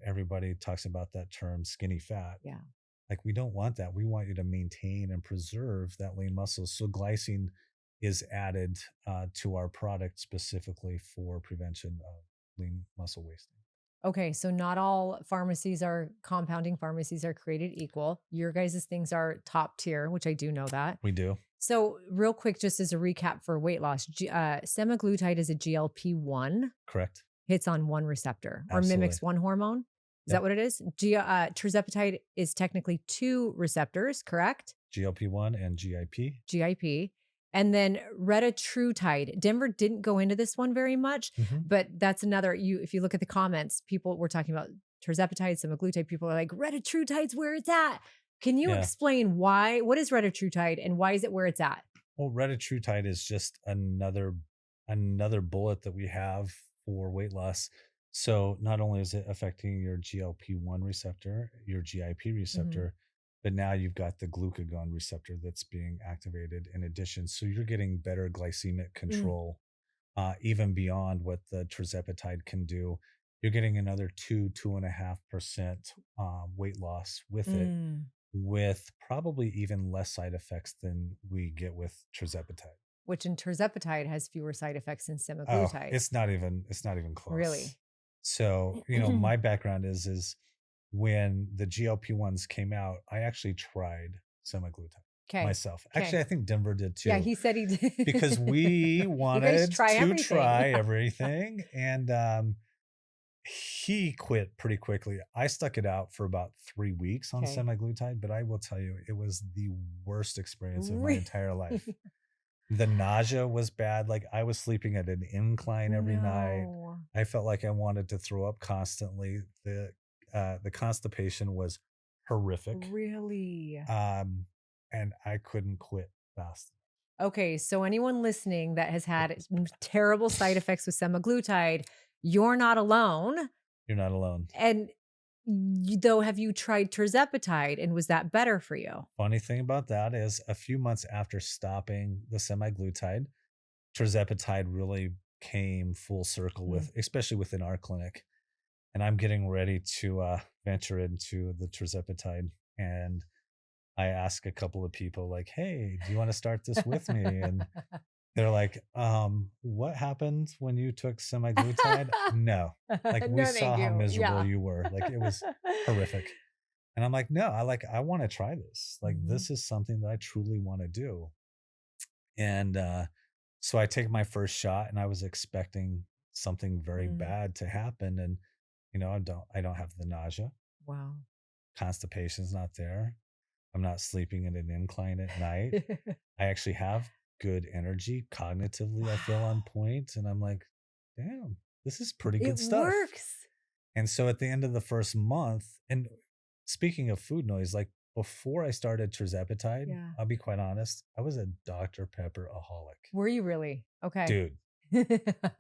Everybody talks about that term skinny fat. Yeah. Like, we don't want that. We want you to maintain and preserve that lean muscle. So glycine is added to our product specifically for prevention of lean muscle wasting. Okay, so not all pharmacies are compounding pharmacies are created equal. Your guys' things are top tier, which I do know that. We do. So, real quick, just as a recap for weight loss, semaglutide is a GLP-1, Correct. hits on one receptor or Absolutely. mimics one hormone. Is that Yep. what it is? Tirzepatide is technically two receptors, correct? GLP-1 and GIP. GIP. And then retatrutide. Denver didn't go into this one very much, but that's another. If you look at the comments, people were talking about tirzepatide, semaglutide. People are like, retatrutide's where it's at. Can you Yeah. explain why? What is retatrutide and why is it where it's at? Well, retatrutide is just another bullet that we have for weight loss. So not only is it affecting your GLP-1 receptor, your GIP receptor, but now you've got the glucagon receptor that's being activated in addition. So you're getting better glycemic control, even beyond what the tirzepatide can do. You're getting another 2.5% weight loss with it, with probably even less side effects than we get with tirzepatide. Which in tirzepatide has fewer side effects than Oh, semaglutide. it's not even close. Really? So, my background is when the GLP-1s came out, I actually tried semaglutide Okay. myself. Actually, I think Denver did too. Yeah, he said he did. Because we wanted try to everything. try everything. And he quit pretty quickly. I stuck it out for about 3 weeks on Okay. semaglutide, but I will tell you, it was the worst experience of my Really? entire life. The nausea was bad. Like, I was sleeping at an incline every night. No. I felt like I wanted to throw up constantly. The constipation was horrific. Really? And I couldn't quit fast. Okay, so anyone listening that has had terrible side effects with semaglutide, you're not alone. You're not alone. And though, have you tried tirzepatide and was that better for you? Funny thing about that is, a few months after stopping the semaglutide, tirzepatide really came full circle with, especially within our clinic. And I'm getting ready to venture into the tirzepatide. And I ask a couple of people like, hey, do you want to start this with me? And they're like, what happened when you took semaglutide? No. Like, we No, saw thank how you. miserable Yeah. you were. Like, it was horrific. And I'm like, no, I want to try this. Like, this is something that I truly want to do. And so I take my first shot, and I was expecting something very bad to happen. And I don't have the nausea. Wow. Constipation's not there. I'm not sleeping in an incline at night. I actually have good energy. Cognitively, I feel on point. And I'm like, damn, this is pretty good stuff. It works. And so at the end of the first month, and speaking of food noise, like, before I started tirzepatide, I'll be quite honest, I was a Dr. Pepper-aholic. Were you really? Okay. Dude,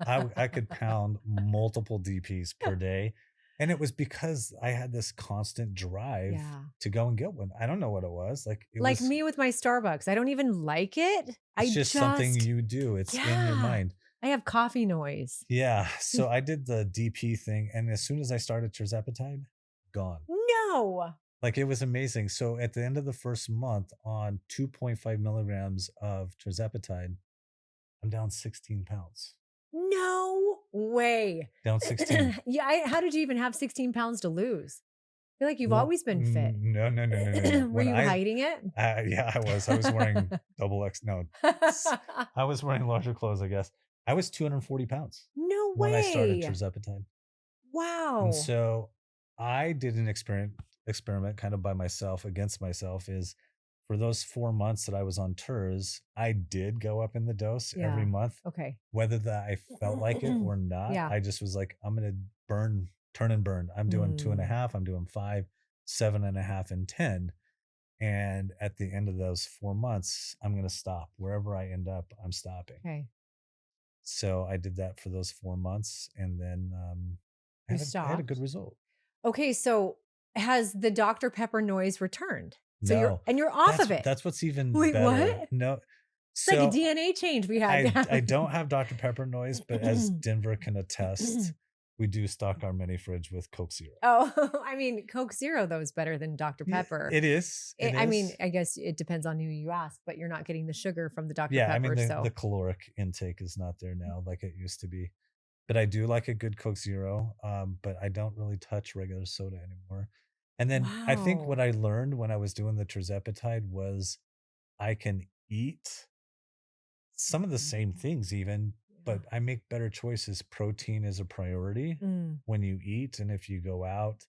I could pound multiple DPs per day. And it was because I had this constant drive to go and get one. I don't know what it was. Like, me with my Starbucks. I don't even like it. It's just something you do. It's in your mind. I have coffee noise. Yeah. So I did the DP thing. And as soon as I started tirzepatide, gone. No. Like, it was amazing. So at the end of the first month on 2.5 milligrams of tirzepatide, I'm down 16 pounds. No way. Down 16. Yeah, how did you even have 16 pounds to lose? I feel like you've Well, always been fit. no, no, no, no, no, no. Were you hiding it? Yeah, I was. I was wearing double X. No, I was wearing larger clothes, I guess. I was 240 pounds No when I started way. tirzepatide. And Wow. so I did an experiment kind of by myself against myself is for those 4 months that I was on TERS, I did go up in the dose every Yeah. month, Okay. whether that I felt like it or not. Yeah. I just was like, I'm going to turn and burn. I'm doing 2.5, I'm doing 5, 7.5, and 10. And at the end of those 4 months, I'm going to stop. Wherever I end up, I'm stopping. Okay. So I did that for those 4 months. And then I You had a good stopped. result. Okay, so has the Dr. Pepper noise returned? So No, you're off of it. that's what's even Wait, better. what? No, It's like a so DNA change we had. I don't have Dr. Pepper noise, but as Denver can attest, we do stock our mini fridge with Coke Zero. Oh, I mean, Coke Zero though is better than Dr. Pepper. It is. I mean, I guess it depends on who you ask, but you're not getting the sugar from the Dr. Pepper. I mean, so the caloric intake is not there now like it used to be. But I do like a good Coke Zero. But I don't really touch regular soda anymore. And then I think what wow. I learned when I was doing the tirzepatide was I can eat some of the same things even, Yeah. but I make better choices. Protein is a priority Mm, when you eat, and if you go out,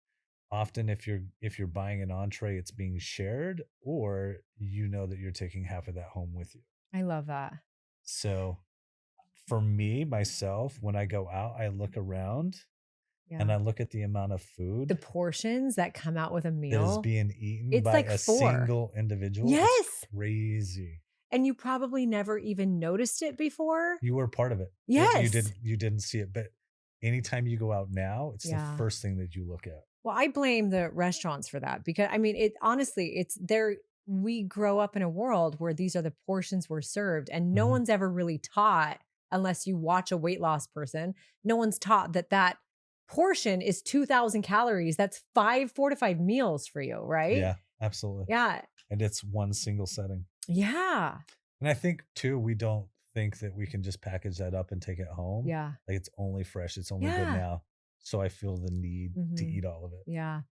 often if you're buying an entree, it's being shared, or you know that you're taking half of that home with you. I love that. So for me, myself, when I go out, I look around and Yeah. I look at the amount of The food portions that come out with a that is meal, being eaten it's by like a 4. single individual. It's Yes. crazy. And you probably never even noticed it before. You were part of it. Yes. You didn't see it, but anytime you go out now, it's the Yeah. first thing that you look at. Well, I blame the restaurants for that because I mean, it honestly, it's there. We grow up in a world where these are the portions we're served, and no Mhm. one's ever really taught, unless you watch a weight loss person, no one's taught that that portion is 2,000 calories. That's 4 to 5 meals for you, right? Yeah, absolutely. Yeah. And it's one single setting. Yeah. And I think too, we don't think that we can just package that up and take it home. Yeah. Like it's only fresh, it's only good Yeah. now. So I feel the need to Mhm. eat all of it. Yeah.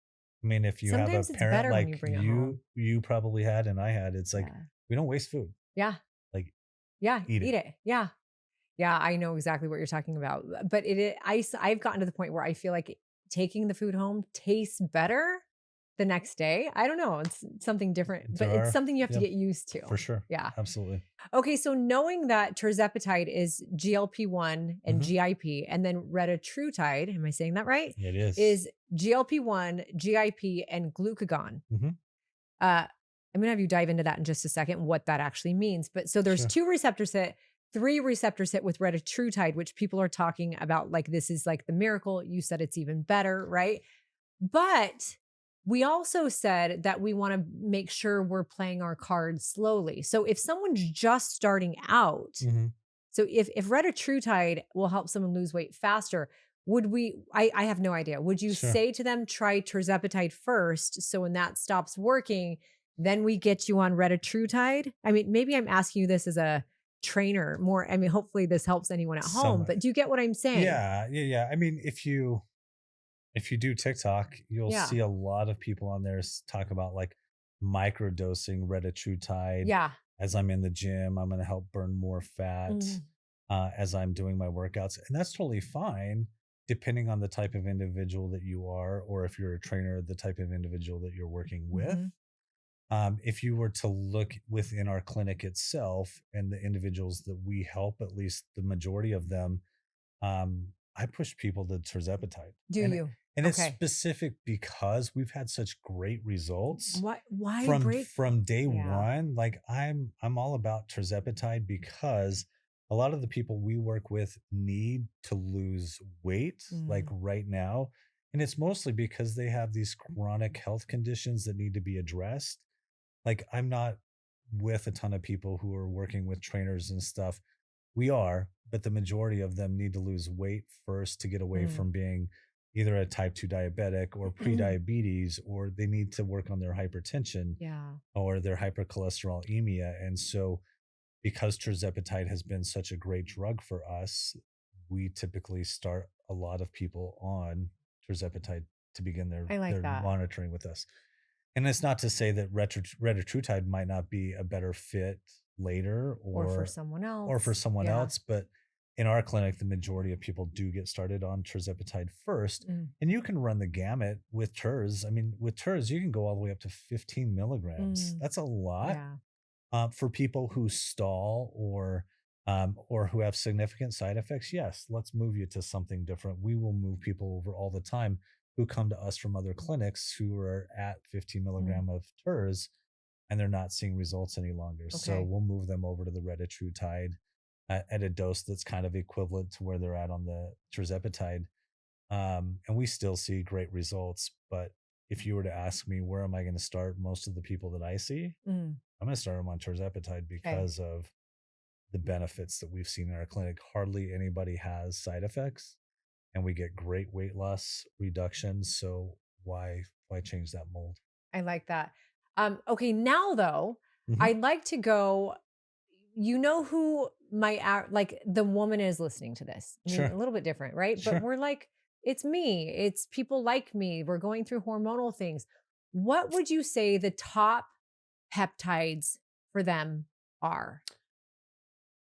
I mean, if you have a Sometimes it's parent better when you like bring it home. you probably had and I had, it's like Yeah. we don't waste food. Yeah. Like Yeah. eat Eat it. it. Yeah. Yeah, I know exactly what you're talking about. But I've gotten to the point where I feel like taking the food home tastes better the next day. I don't know. It's something different, but There it's are, something you have to yeah, get used to. for sure. Yeah. Absolutely. Okay. So knowing that tirzepatide is GLP-1 and Mhm. GIP, and then retatrutide, am I saying that right? It is. Is GLP-1, GIP, and glucagon. Mhm. I'm going to have you dive into that in just a second, what that actually means. But so there's Sure. 2 receptors hit, 3 receptors hit with retatrutide, which people are talking about like this is like the miracle. You said it's even better, right? But we also said that we want to make sure we're playing our cards slowly. So if someone's just starting out, Mhm. so if retatrutide will help someone lose weight faster, would we, I have no idea. Would you Sure. say to them, try tirzepatide first? So when that stops working, then we get you on retatrutide? I mean, maybe I'm asking you this as a trainer more. I mean, hopefully this helps anyone at home, Somewhat. but do you get what I'm saying? Yeah. I mean, if you do TikTok, you'll Yeah. see a lot of people on there talk about like microdosing retatrutide. Yeah. As I'm in the gym, I'm going to help burn more fat Mm. as I'm doing my workouts. And that's totally fine, depending on the type of individual that you are, or if you're a trainer, the type of individual that you're working with. Mhm. If you were to look within our clinic itself and the individuals that we help, at least the majority of them, I push people to tirzepatide. Do And you? it's Okay. specific because we've had such great results Why from break? day Yeah. one. Like I'm all about tirzepatide because a lot of the people we work with need to lose weight like Mm. right now, and it's mostly because they have these chronic health conditions that need to be addressed. Like I'm not with a ton of people who are working with trainers and stuff. We are, but the majority of them need to lose weight first to get away Mm. from being either a type 2 diabetic or pre-diabetes, or they need to work on their hypertension Yeah. or their hypercholesterolemia. And so because tirzepatide has been such a great drug for us, we typically start a lot of people on tirzepatide to begin I like their that. monitoring with us. And it's not to say that retatrutide might not be a better fit later Or for someone or for else. someone Yeah. else, but in our clinic, the majority of people do get started on tirzepatide first. Mm. And you can run the gamut with Terz. I mean, with Terz, you can go all the way up to 15 milligrams. Mm. That's a lot Yeah. for people who stall or who have significant side effects. Yes, let's move you to something different. We will move people over all the time who come to us from other clinics who are at 15 Mm. milligram of Terz and they're not seeing results any longer. So Okay. we'll move them over to the retatrutide at a dose that's kind of equivalent to where they're at on the tirzepatide. And we still see great results. But if you were to ask me, where am I going to start most of the people that I see? Mm. I'm going to start them on tirzepatide Okay. because of the benefits that we've seen in our clinic. Hardly anybody has side effects, and we get great weight loss reductions. So why change that mold? I like that. Okay, now though, Hmm. I'd like to go. You know who like the woman is listening to this. I mean, Sure, a little bit different, right? But sure. we're like, it's me. It's people like me. We're going through hormonal things. What would you say the top peptides for them are?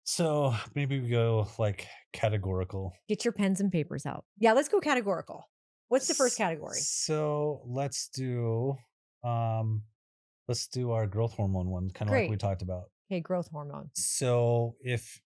So maybe we go like categorical. Get your pens and papers out. Yeah, let's go categorical. What's the first category? So um let's do our growth hormone one, kind of like we Great. talked about. Okay, growth hormone. So if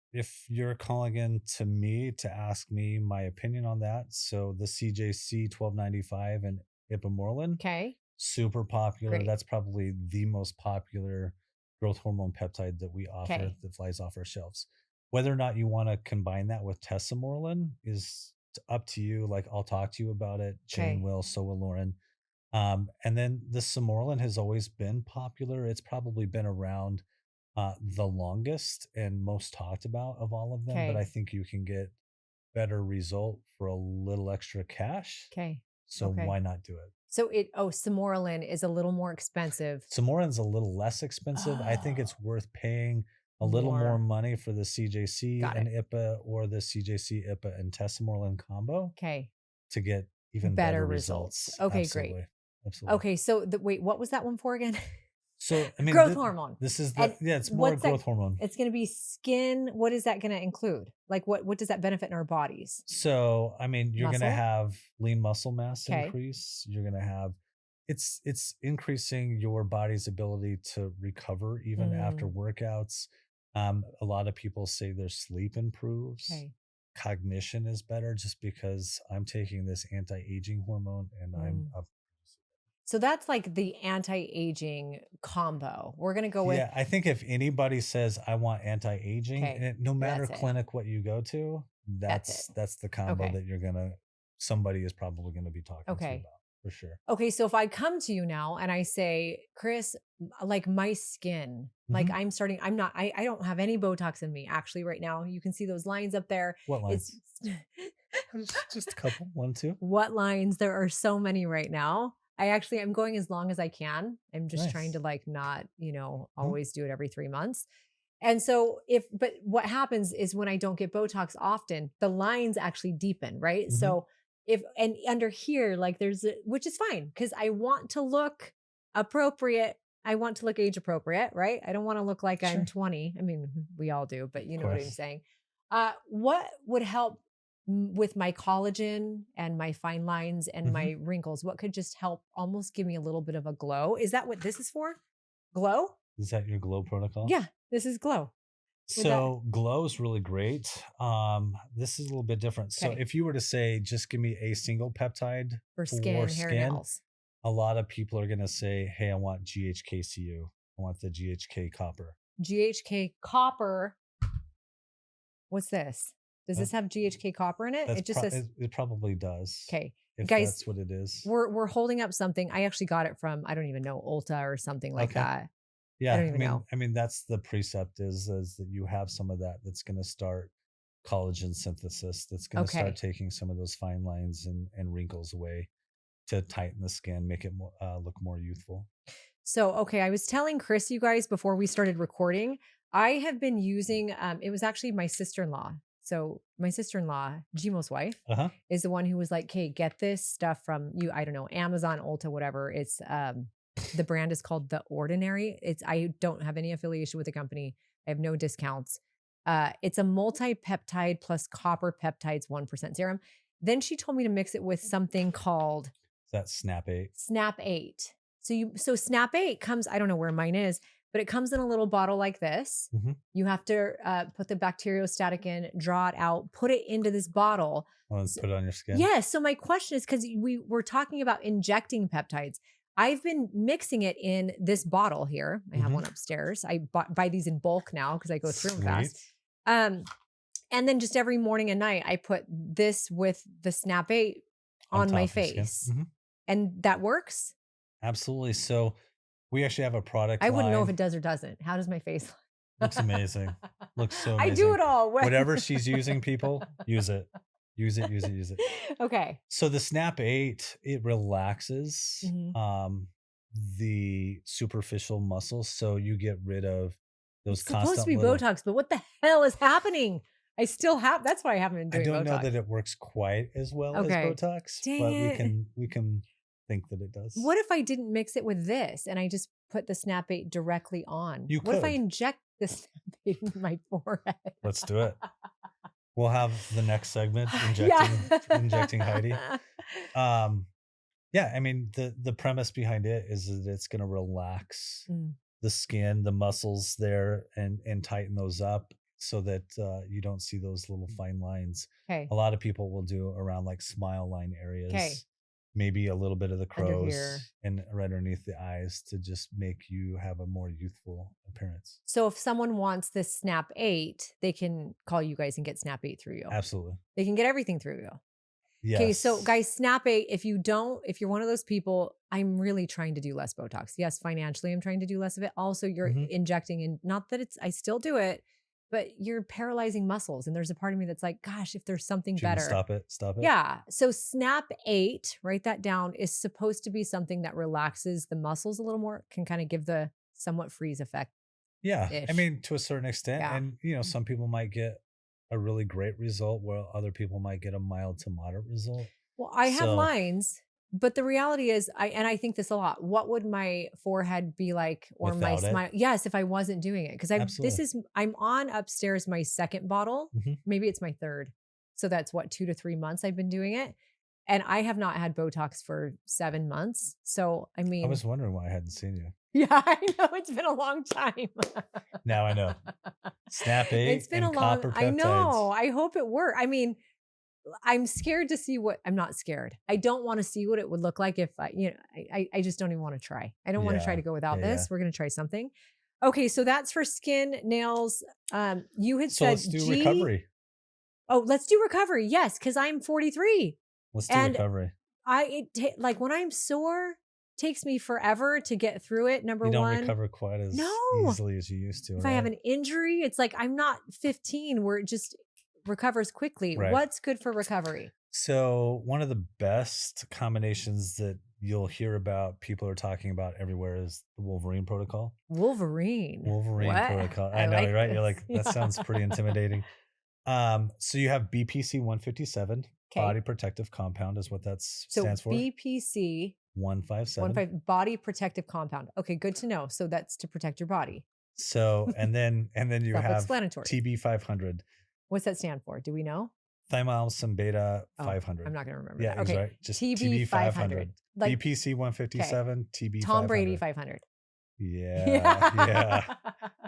you're calling in to me to ask me my opinion on that, so the CJC 1295 and Ipamorelin, Okay, super popular. great. That's probably the most popular growth hormone peptide that we offer Okay, that flies off our shelves. Whether or not you want to combine that with tesamorelin is up to you. Like I'll talk to you about it. Jane okay, will, so will Lauren. And then the Samorelin has always been popular. It's probably been around the longest and most talked about of all of them, but I okay, think you can get better result for a little extra cash. okay, So okay. why not do it? So Samorelin is a little more expensive. Samorin's a little less expensive. I think Oh, it's worth paying a little more more. money for the CJC Got and it. IPA or the CJC IPA and Tesamorelin combo Okay. to get even better Better results. results. Okay, great. Absolutely. Absolutely. Okay, so wait, what was that one for again? So, I mean, Growth hormone. this is And yeah, it's more what's that? growth hormone. It's going to be skin. What is that going to include? Like what does that benefit in our bodies? So, I mean, you're going to Muscle? have lean muscle mass Okay. increase. You're going to have it's increasing your body's ability to recover even after Mm, workouts. A lot of people say their sleep improves. okay. Cognition is better just because I'm taking this anti-aging hormone and I'm Mm. up. So that's like the anti-aging combo. We're going to go with Yeah, I think if anybody says I want anti-aging, okay. and no matter That's it. clinic what you go to, That's it. that's the combo Okay. that somebody is probably gonna be talking to you Okay. about for sure. Okay, so if I come to you now and I say, Chris, like my skin, like Mhm. I don't have any Botox in me actually right now. You can see those lines up there. What It's lines? Just a couple, 1, 2. what lines? There are so many right now. I'm going as long as I can. I'm just trying to Nice. like not, Mhm, always do it every 3 months. And so but what happens is when I don't get Botox often, the lines actually deepen, right? mhm. So and under here, like which is fine because I want to look appropriate. I want to look age appropriate, right? I don't want to look like I'm Sure, 20. I mean, we all do, but of you know what I'm course. saying. What would help with my collagen and my fine lines and Mhm. my wrinkles? What could just help almost give me a little bit of a glow? Is that what this is for? Glow? Is that your glow protocol? Yeah, this is glow. Would that So, glow is really great. This is a little bit different. So, okay if you were to say, "Just give me a single peptide for for skin, hair, skin," nails? a lot of people are gonna say, "Hey, I want GHKCU. I want the GHK copper." GHK copper. What's this? Does That this have GHK copper in it? that's It just says it probably does, okay. if Guys, that's what it is. we're holding up something. I actually got it from I don't even know Ulta or something like Okay. that. I Yeah, don't even know. that's the precept is that you have some of that that's gonna start collagen synthesis that's going to start Okay. taking some of those fine lines and wrinkles away to tighten the skin, make it more, look more youthful. So, okay, I was telling Chris, you guys, before we started recording, I have been using, it was actually my sister-in-law. So my sister-in-law, Jimo's wife, Uh-huh. is the one who was like, "Hey, get this stuff from you. I don't know, Amazon, Ulta, whatever." It's the brand is called The Ordinary. I don't have any affiliation with the company. I have no discounts. It's a multi-peptide plus copper peptides 1% serum. Then she told me to mix it with something called Is that Snap 8? Snap 8. So Snap 8 comes, I don't know where mine is, but it comes in a little bottle like this. Mm-hmm. You have to put the bacteriostatic in, draw it out, put it into this bottle. Oh, put it on your skin? Yes. So my question is, because we were talking about injecting peptides. I've been mixing it in this bottle here. I have one upstairs. I buy these in bulk now because I go through them fast. And then just every morning and night, I put this with the Snap 8 on my face. And that works? Absolutely. So we actually have a product I wouldn't know line. if it does or doesn't. How does my face look? Looks amazing. Looks so amazing. I do it all. Whatever she's using, people, use it. Use it, use it, use it. Okay. So the Snap 8, it relaxes the superficial muscles. So you get rid of those It's constant supposed to be Botox, but what the hell is happening? I still have, that's why I haven't been doing Botox. I don't know that it works quite as well as Botox, but we can think that it does. What if I didn't mix it with this and I just put the Snap 8 directly on? You What if I could. inject the Snap 8 in my forehead? Let's do it. We'll have the next segment injecting Heidi. Yeah, I mean the premise behind it is that it's going to relax the skin, the muscles there, and tighten those up so that you don't see those little fine lines. Okay. A lot of people will do around like smile line areas. Okay. Maybe a little bit of the Under crow's here. and right underneath the eyes to just make you have a more youthful appearance. So if someone wants this Snap 8, they can call you guys and get Snap 8 through you. Absolutely. They can get everything through you. Yes. Okay, so guys, Snap 8, if you're one of those people, I'm really trying to do less Botox. Yes, financially, I'm trying to do less of it. Also, you're injecting in, not that I still do it, but you're paralyzing muscles. And there's a part of me that's like, gosh, if there's something better. Stop it. Yeah. So Snap 8, write that down, is supposed to be something that relaxes the muscles a little more, can kind of give the somewhat freeze effect. Yeah. I mean, to a certain extent. Yeah. And, some people might get a really great result while other people might get a mild to moderate result. Well, I have lines, but the reality is, I think this a lot. What would my forehead be like, or my smile? Yes, if I wasn't doing it, because I'm on upstairs my second bottle. Maybe it's my third. So that's what, 2 to 3 months I've been doing it, and I have not had Botox for 7 months. So I mean, I was wondering why I hadn't seen you. Yeah, I know, it's been a long time. Now I know. Snap 8. It's been a long. I know. I hope it works. I mean, I'm scared to see I'm not scared. I don't want to see what it would look like if I just don't even want to try. I don't want to try to go without this. We're going to try something. Okay. So that's for skin, nails. You had said, let's do recovery. Oh, let's do recovery. Yes. Cause I'm 43. Let's do recovery. Like when I'm sore, takes me forever to get through it. Number one, you don't recover quite as easily as you used to. If I have an injury, it's like I'm not 15 where it just recovers quickly. Right. What's good for recovery? So one of the best combinations that you'll hear about, people are talking about everywhere, is the Wolverine Protocol. Wolverine Protocol. I know, right? You're like, that sounds pretty intimidating. So you have BPC 157, body protective compound is what that stands for. BPC 157. Body protective compound. Okay, good to know. So that's to protect your body. So and then you have TB 500. What's that stand for? Do we know? Thymylsin beta 500. I'm not going to remember. Yeah, that. Okay, right. Just TB 500. Like BPC 157, TB Tom 500. Brady 500. Yeah.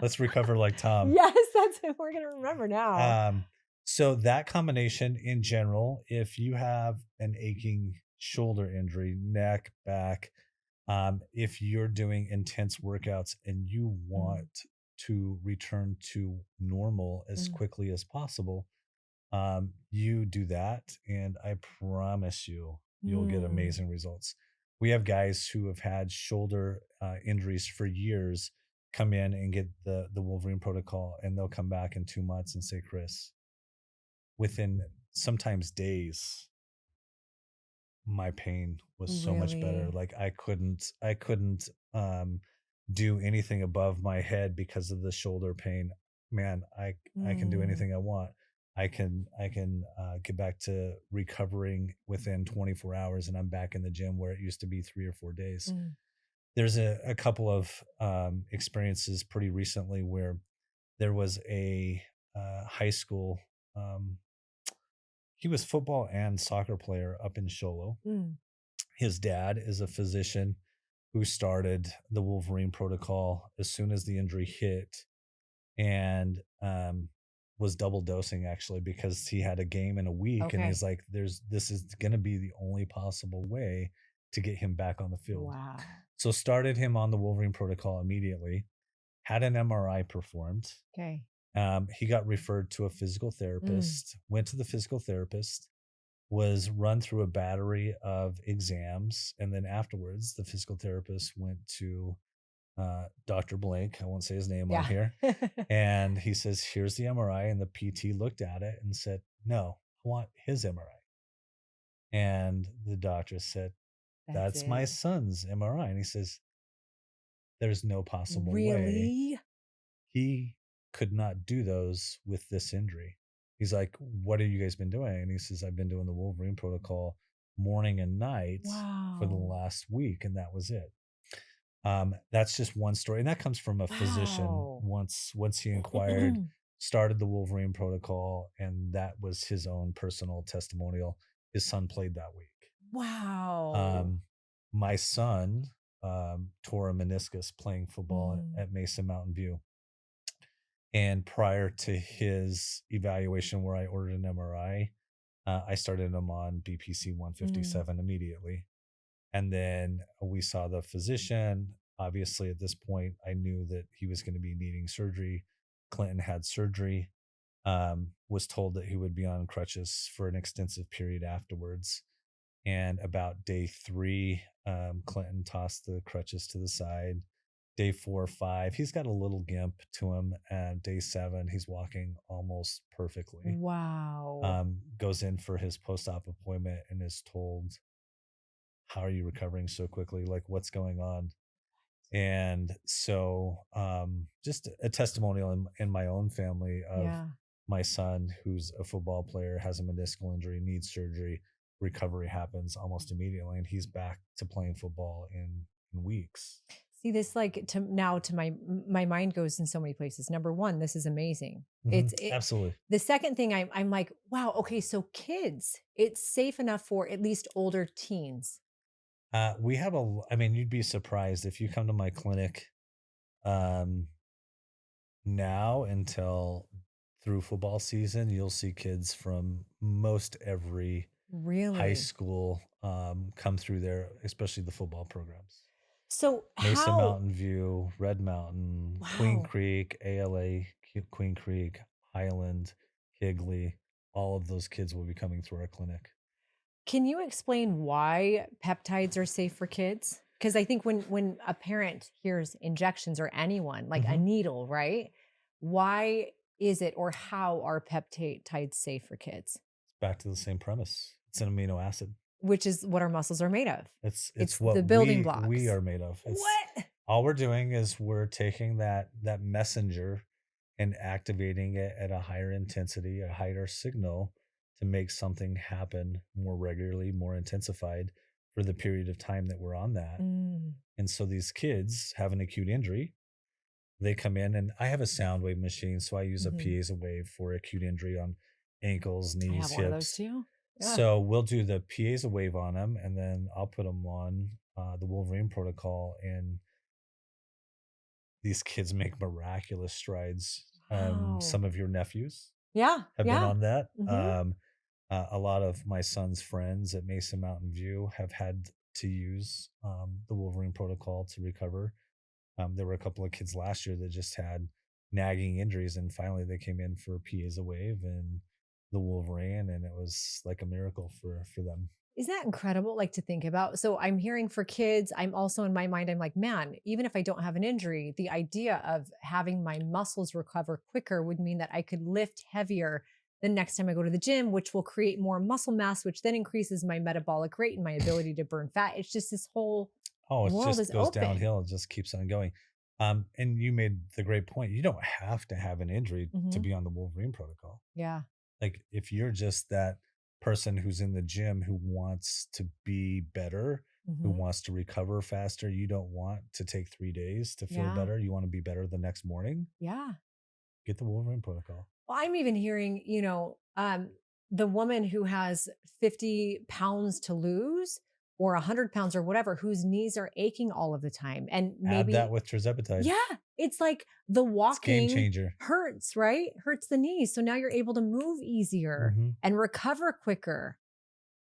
Let's recover like Tom. Yes, that's what we're going to remember now. So that combination in general, if you have an aching shoulder injury, neck, back, if you're doing intense workouts and you want to return to normal as quickly as possible, you do that, and I promise you'll get amazing results. We have guys who have had shoulder injuries for years come in and get the Wolverine Protocol, and they'll come back in 2 months and say, Chris, within sometimes days, my pain was so much better. Really? Like I couldn't do anything above my head because of the shoulder pain. Man, I can do Mm, anything I want. I can get back to recovering within 24 hours, and I'm back in the gym where it used to be 3 or 4 days. mm. There's a couple of experiences pretty recently where there was a high school. Um, he was football and soccer player up in Sholo. Mm. His dad is a physician who started the Wolverine Protocol as soon as the injury hit, and was double dosing actually because he had a game in a week, and Okay. he's like, this is going to be the only possible way to get him back on the field. Wow. So started him on the Wolverine Protocol immediately. Had an MRI performed. Okay. He got referred to a physical Mm. therapist. Went to the physical therapist, was run through a battery of exams, and then afterwards the physical therapist went to Dr. Blank, I won't say his name on Yeah. here, and he says, here's the MRI, and the PT looked at it and said, no, I want his MRI. And the doctor said, That's that's my it. son's MRI. And he says, there's no possible way. Really? He could not do those with this injury. He's like, what have you guys been doing? And he says, I've been doing the Wolverine Protocol morning and night for the Wow. last week, and that was it. That's just one story, and that comes from a physician. Wow. Once he inquired, started the Wolverine Protocol, and that was his own personal testimonial. His son played that week. Wow. Um, my son tore a meniscus playing football Mm, at Mesa Mountain View. And prior to his evaluation, where I ordered an MRI, I started him on BPC mm. 157 immediately. And then we saw the physician. Obviously, at this point, I knew that he was going to be needing surgery. Clinton had surgery, was told that he would be on crutches for an extensive period afterwards. And about day 3, Clinton tossed the crutches to the side. Day 4 or 5, he's got a little gimp to him. And day 7, he's walking almost perfectly. Wow. Goes in for his post-op appointment and is told, how are you recovering so quickly? Like, what's going on? And so, just a testimonial in my own family of Yeah. my son, who's a football player, has a meniscal injury, needs surgery, recovery happens almost immediately, and he's back to playing football in weeks. See this like to now to my mind goes in so many places. Number one, this is amazing. Hmm. It's it Absolutely. the second thing I'm like, wow, okay, so kids, it's safe enough for at least older teens. We have I mean, you'd be surprised if you come to my clinic um, now until through football season, you'll see kids from most every high Really? school come through there, especially the football programs. So Mesa how Mountain View, Red Mountain, Queen wow. Creek, ALA, Queen Creek, Highland, Higley, all of those kids will be coming through our clinic. Can you explain why peptides are safe for kids? Because I think when a parent hears injections or anyone, like a Hmm. needle, right? Why is it or how are peptides safe for kids? Back to the same premise. It's an amino acid. Which is what our muscles are made of. It's It's the what building we blocks. are made of. It's What? all we're doing is we're taking that messenger and activating it at a higher intensity, a higher signal to make something happen more regularly, more intensified for the period of time that we're on that. Mm, And so these kids have an acute injury. They come in, and I have a sound wave machine, so I use a mhm. piezo wave for acute injury on ankles, I have knees, one of those hips. too. Yeah. So we'll do the piezo wave on them, and then I'll put them on the Wolverine Protocol, and these kids make miraculous strides. Wow. Some of your nephews Yeah. have been Yeah. on that. Hmm. A lot of my son's friends at Mesa Mountain View have had to use the Wolverine Protocol to recover. There were a couple of kids last year that just had nagging injuries, and finally they came in for piezo wave and the Wolverine, and it was like a miracle for them. Isn't that incredible? Like to think about. So I'm hearing for kids. I'm also in my mind, I'm like, man, even if I don't have an injury, the idea of having my muscles recover quicker would mean that I could lift heavier the next time I go to the gym, which will create more muscle mass, which then increases my metabolic rate and my ability to burn fat. It's just this whole Oh, it world just is goes open. downhill. It just keeps on going. And you made the great point. You don't have to have an injury to be on the Wolverine protocol. Yeah. Like if you're just that person who's in the gym who wants to be better, who wants to recover faster, you don't want to take 3 days to feel Yeah. better. You want to be better the next morning. Yeah. Get the Wolverine protocol. Well, I'm even hearing, the woman who has 50 pounds to lose or 100 pounds or whatever, whose knees are aching all of the time. And Add that maybe, with tirzepatide. yeah, it's like the It's game walking changer. hurts, right? Hurts the knees. So now you're able to move easier and recover quicker.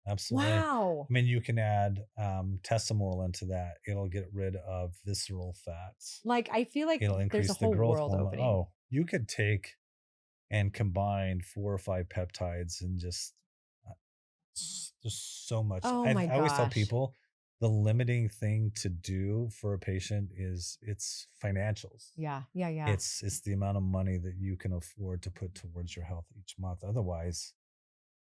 Absolutely. Wow. I mean, you can add tesamorelin to that. It'll get rid of visceral fats. Like, I feel like It'll there's a increase the whole growth world hormone. opening. Oh, you could take and combine 4 or 5 peptides and just there's so much. Oh I my always tell gosh. people the limiting thing to do for a patient is it's financials. Yeah. Yeah. Yeah. It's the amount of money that you can afford to put towards your health each month. Otherwise,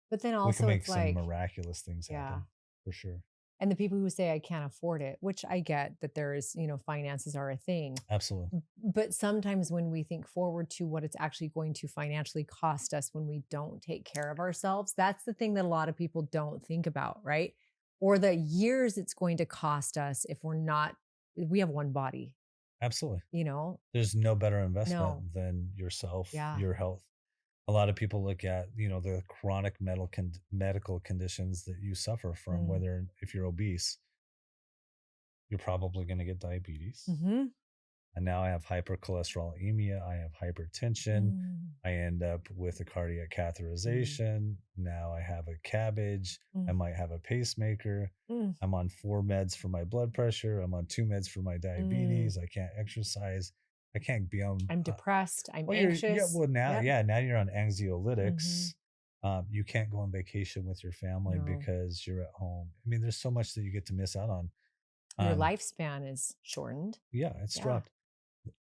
But then we can also make it's some like, miraculous things yeah. happen for sure. And the people who say I can't afford it, which I get that there is, finances are a thing. Absolutely. But sometimes when we think forward to what it's actually going to financially cost us when we don't take care of ourselves, that's the thing that a lot of people don't think about, right? Or the years it's going to cost us if we have one body, Absolutely. you know? There's no better investment No. than yourself, Yeah. your health. A lot of people look at, the chronic medical conditions that you suffer from, whether if you're obese, you're probably going to get diabetes. And now I have hypercholesterolemia. I have hypertension. I end up with a cardiac catheterization. Now I have a cabbage. I might have a pacemaker. I'm on 4 meds for my blood pressure. I'm on 2 meds for my diabetes. I can't exercise. I can't be on. I'm depressed. I'm Well, anxious. now you're on Mm-hmm. anxiolytics. You can't go on vacation with your family No. because you're at home. I mean, there's so much that you get to miss out on. Your lifespan is shortened. Yeah, it's dropped.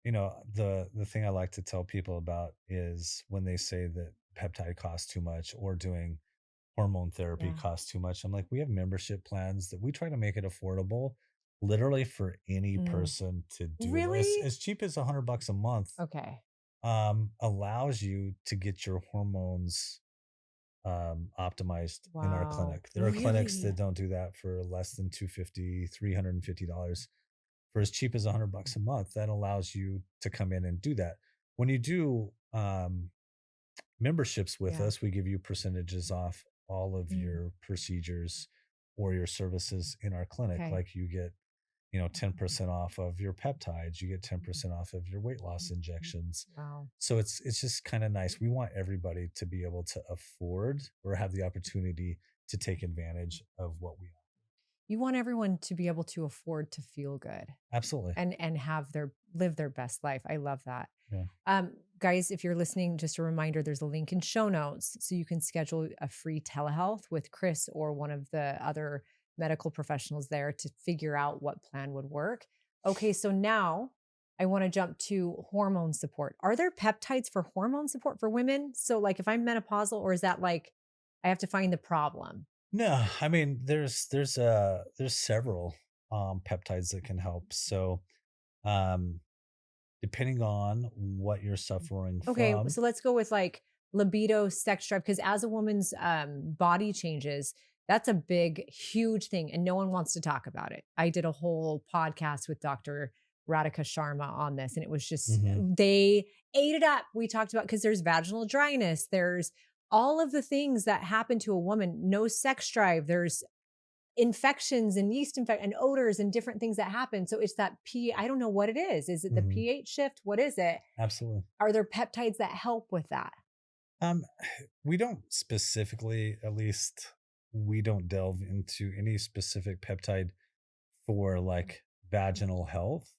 The thing I like to tell people about is when they say that peptide costs too much or doing hormone therapy costs too much. I'm like, we have membership plans that we try to make it affordable, literally for any person to do. Really? As cheap as $100 a month. Okay. Allows you to get your hormones optimized in our clinic. There are clinics that don't do that for less than $250, $350. For as cheap as $100 a month, that allows you to come in and do that. When you do memberships with us, we give you percentages off all of your procedures or your services in our clinic. Like you get 10% off of your peptides, you get 10% off of your weight loss injections. Wow. So it's just kind of nice. We want everybody to be able to afford or have the opportunity to take advantage of what we offer. You want everyone to be able to afford to feel good. Absolutely. And live their best life. I love that. Yeah. Guys, if you're listening, just a reminder, there's a link in show notes so you can schedule a free telehealth with Chris or one of the other medical professionals there to figure out what plan would work. Okay, so now I want to jump to hormone support. Are there peptides for hormone support for women? So like if I'm menopausal, or is that like I have to find the problem? No, I mean there's several peptides that can help. So depending on what you're suffering Okay, from. so let's go with like libido, sex drive, because as a woman's body changes, that's a big, huge thing, and no one wants to talk about it. I did a whole podcast with Dr. Radhika Sharma on this, and it was just they ate it up. We talked about because there's vaginal dryness, there's all of the things that happen to a woman, no sex drive, there's infections and yeast and odors and different things that happen. So it's that I don't know what it is. Is it the pH shift? What is it? Absolutely. Are there peptides that help with that? We don't specifically, at least we don't delve into any specific peptide for like vaginal health.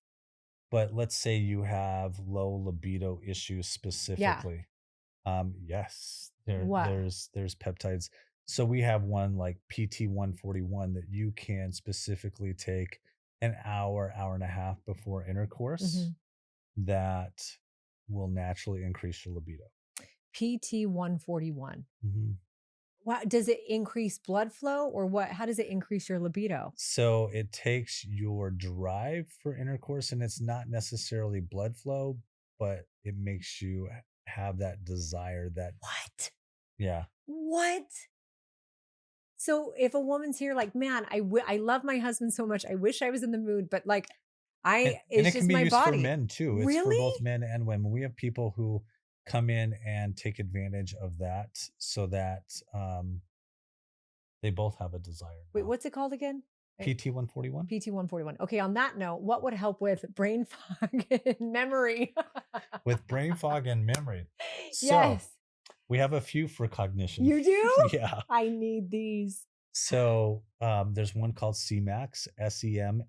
But let's say you have low libido issues specifically. Yes, there's peptides. So we have one like PT141 that you can specifically take an hour and a half before intercourse that will naturally increase your libido. PT 141. Mhm. Wow. Does it increase blood flow or what? How does it increase your libido? So it takes your drive for intercourse, and it's not necessarily blood flow, but it makes you have that desire that, What? yeah. What? So if a woman's here, like, man, I love my husband so much. I wish I was in the mood, but like, And it's it can just be my used for body. men too. It's for Really? both men and women. We have people who come in and take advantage of that so that they both have a desire Wait, now. what's it called again? PT 141. PT 141. Okay. On that note, what would help with brain fog and memory? With brain fog and memory. So Yes. we have a few for cognition. You do? Yeah. I need these. So there's one called CMAX, SEM.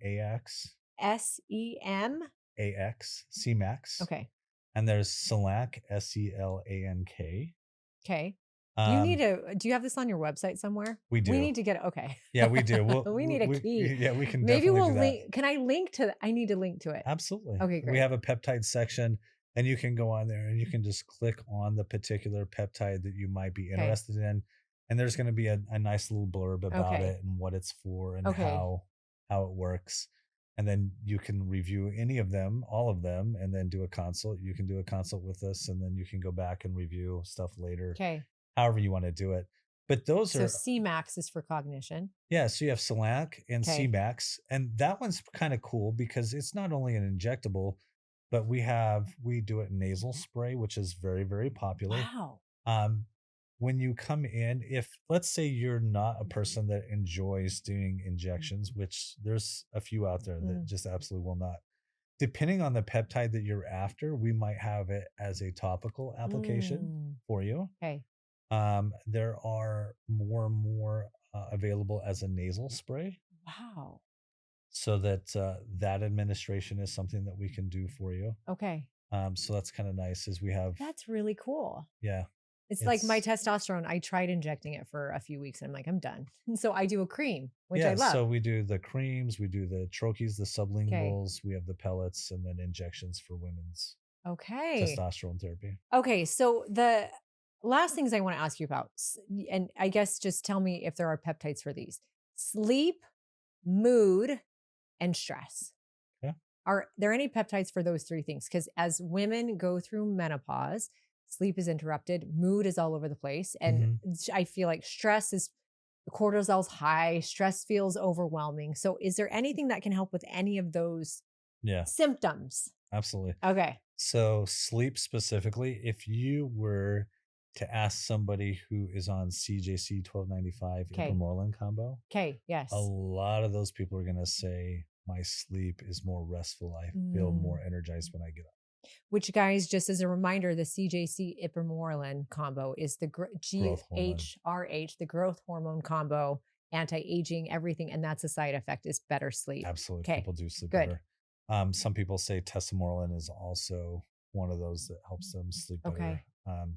CMAX. Okay. And there's SELANK, SELANK. Okay. You need Um, to, do you have this on your website somewhere? we We do. need to get it. Okay. Yeah, we do. We need a key. Yeah, we can Maybe definitely we'll do that. link. Can I link to, I need to link to it. Absolutely. Okay, We great. have a peptide section, and you can go on there and you can just click on the particular peptide that you might be Okay. interested in. And there's going to be a nice little blurb about Okay. it and what it's for and Okay. how it works. And then you can review any of them, all of them, and then do a consult. You can do a consult with us, and then you can go back and review stuff later, Okay. however you want to do it. But those So are, CMAX is for cognition. yeah, so you have SELANK and Okay. CMAX, and that one's kind of cool because it's not only an injectable, but we do it nasal spray, which is very, very popular. Wow. Um, when you come in, if let's say you're not a person that enjoys doing injections, which there's a few out there that just absolutely will not. Depending on the peptide that you're after, we might have it as a topical application for you. Okay. There are more and more available as a nasal spray, Wow. so that that administration is something that we can do for you. Okay. So that's kind of nice. Is we have, That's really cool. yeah, It's like my it's testosterone. I tried injecting it for a few weeks and I'm like, I'm done. And so I do a cream, which I yeah. love. So we do the creams, we do the troches, the Okay. sublinguals, we have the pellets, and then injections for women's Okay. testosterone therapy. Okay. So the last things I want to ask you about, and I guess just tell me if there are peptides for these: sleep, mood, and stress. Yeah. Are there any peptides for those three things? Because as women go through menopause, sleep is interrupted, mood is all over the place. And I feel like stress is, cortisol's high, stress feels overwhelming. So is there anything that can help with any of those Yeah, symptoms? absolutely. Okay. So sleep specifically, if you were to ask somebody who is on CJC 1295 Okay. Ipamorelin combo, Okay. Yes. a lot of those people are going to say, my sleep is more restful. I feel more energized when I get up. Which, guys, just as a reminder, the CJC Ipamorelin combo is the Growth hormone. GHRH, the growth hormone combo, anti-aging, everything. And that's a side effect is better sleep. Absolutely. Okay. People do sleep Good. better. Some people say tesamorelin is also one of those that helps them sleep better. Okay.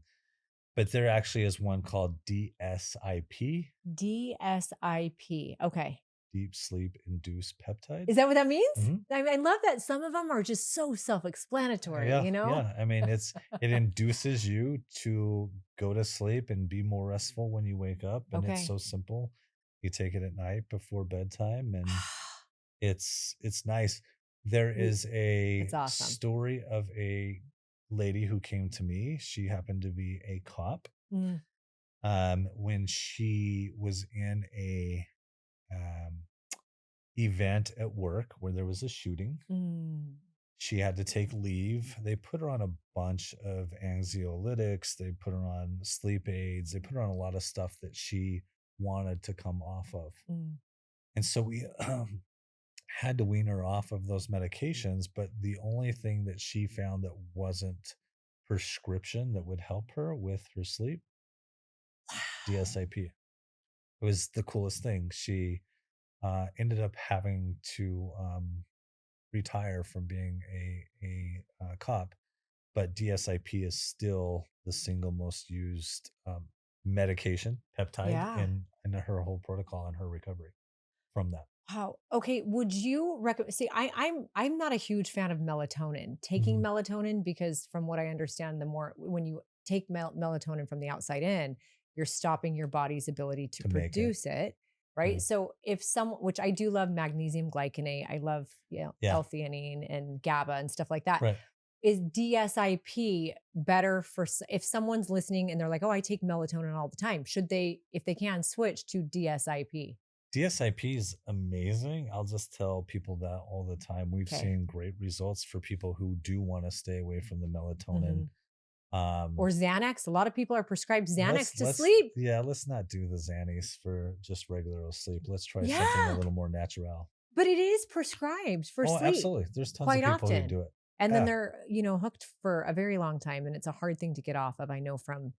But there actually is one called DSIP, DSIP. Okay. deep sleep induced peptide. Is that what that means? Mhm. I love that some of them are just so self-explanatory, Yeah, you know? yeah. I mean, it induces you to go to sleep and be more restful when you wake up, and it's Okay. so simple. You take it at night before bedtime, and it's nice. There is a It's awesome. story of a lady who came to me. She happened to be a cop. When she was in a event at work where there was a shooting, she had to take leave. They put her on a bunch of anxiolytics. They put her on sleep aids. They put her on a lot of stuff that she wanted to come off of. And so we had to wean her off of those medications. But the only thing that she found that wasn't prescription that would help her with her sleep, DSIP. It was the coolest thing. She ended up having to retire from being a cop, but DSIP is still the single most used medication peptide in her whole protocol and her recovery from that. Wow. Okay. Would you recommend? See, I'm not a huge fan of melatonin. Taking melatonin because, from what I understand, the more when you take melatonin from the outside in, you're stopping your body's ability to To make it. produce it. Yeah. Right. So if which I do love magnesium glycinate, I love, Yeah. L-theanine and GABA and stuff like that. Right. Is DSIP better for if someone's listening and they're like, oh, I take melatonin all the time? Should they, if they can, switch to DSIP? DSIP is amazing. I'll just tell people that all the time. We've Okay. seen great results for people who do want to stay away from the melatonin. Or Xanax. A lot of people are prescribed Xanax to let's sleep. Yeah, let's not do the Xannies for just regular sleep. Let's try something Yeah. a little more natural. But it is prescribed for Oh, sleep absolutely. There's tons quite of people who often. do it. And then Yeah. they're, hooked for a very long time. And it's a hard thing to get off of. I know from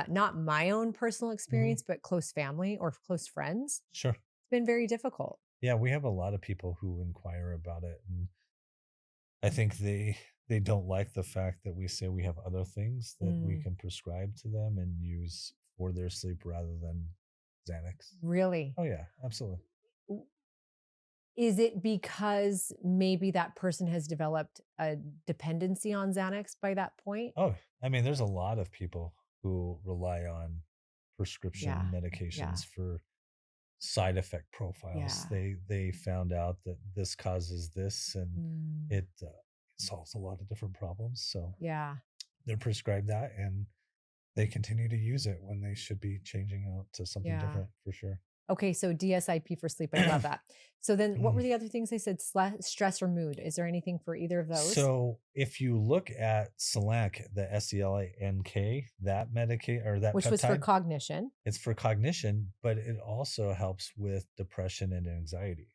not my own personal experience, but close family or close friends. Sure. It's been very difficult. Yeah, we have a lot of people who inquire about it, and I think they don't like the fact that we say we have other things that we can prescribe to them and use for their sleep rather than Xanax. Really? Oh yeah, absolutely. Is it because maybe that person has developed a dependency on Xanax by that point? Oh, I mean, there's a lot of people who rely on prescription Yeah. medications for side effect profiles. Yeah. They found out that this causes this, and Mm. it solves a lot of different problems. So Yeah. they're prescribed that, and they continue to use it when they should be changing out to something Yeah. different for sure. Okay, so DSIP for sleep. I love that. So then what were the other things they said? Stress or mood? Is there anything for either of those? So if you look at Selank, the SELANK, that medicate or that Which peptide, was for cognition. it's for cognition, but it also helps with depression and anxiety.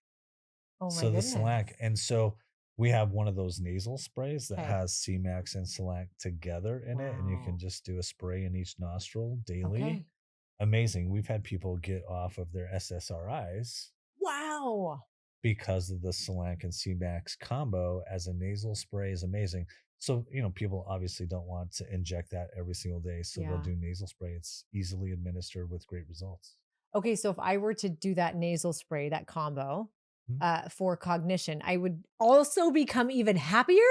Oh my So the goodness. Selank, and so we have one of those nasal sprays that Okay. has CMAX and Selank together in it, and you Wow. can just do a spray in each nostril daily. Okay. Amazing. We've had people get off of their SSRIs Wow. because of the Selank and CMAX combo as a nasal spray is amazing. So, people obviously don't want to inject that every single day. So they'll Yeah. do nasal spray. It's easily administered with great results. Okay, so if I were to do that nasal spray, that combo, for cognition, I would also become even happier?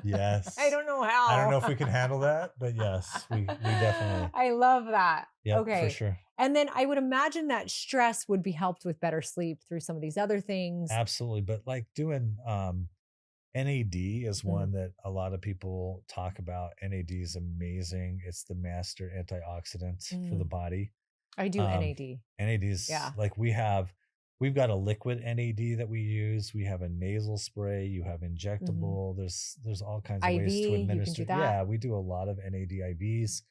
Yes. I don't know how. I don't know if we can handle that, but yes, we definitely. I love that. Yeah, Okay. for sure. And then I would imagine that stress would be helped with better sleep through some of these other things. Absolutely. But like doing NAD is one that a lot of people talk about. NAD is amazing. It's the master antioxidant for the body. I do NAD. NAD is like we've got a liquid NAD that we use. We have a nasal spray. You have injectable. There's all kinds of ways to IV, administer. you can do that. Yeah, we do a lot of NAD IVs.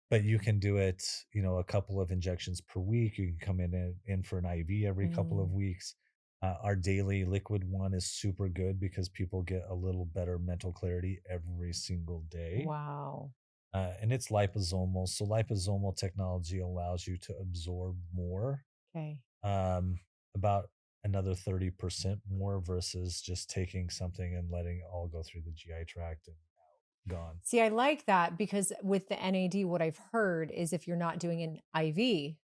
But you can do it, a couple of injections per week. You can come in for an IV every couple of weeks. Our daily liquid one is super good because people get a little better mental clarity every single day. Wow. And it's liposomal. So liposomal technology allows you to absorb more. Okay. About another 30% more versus just taking something and letting it all go through the GI tract and gone. See, I like that because with the NAD, what I've heard is if you're not doing an IV,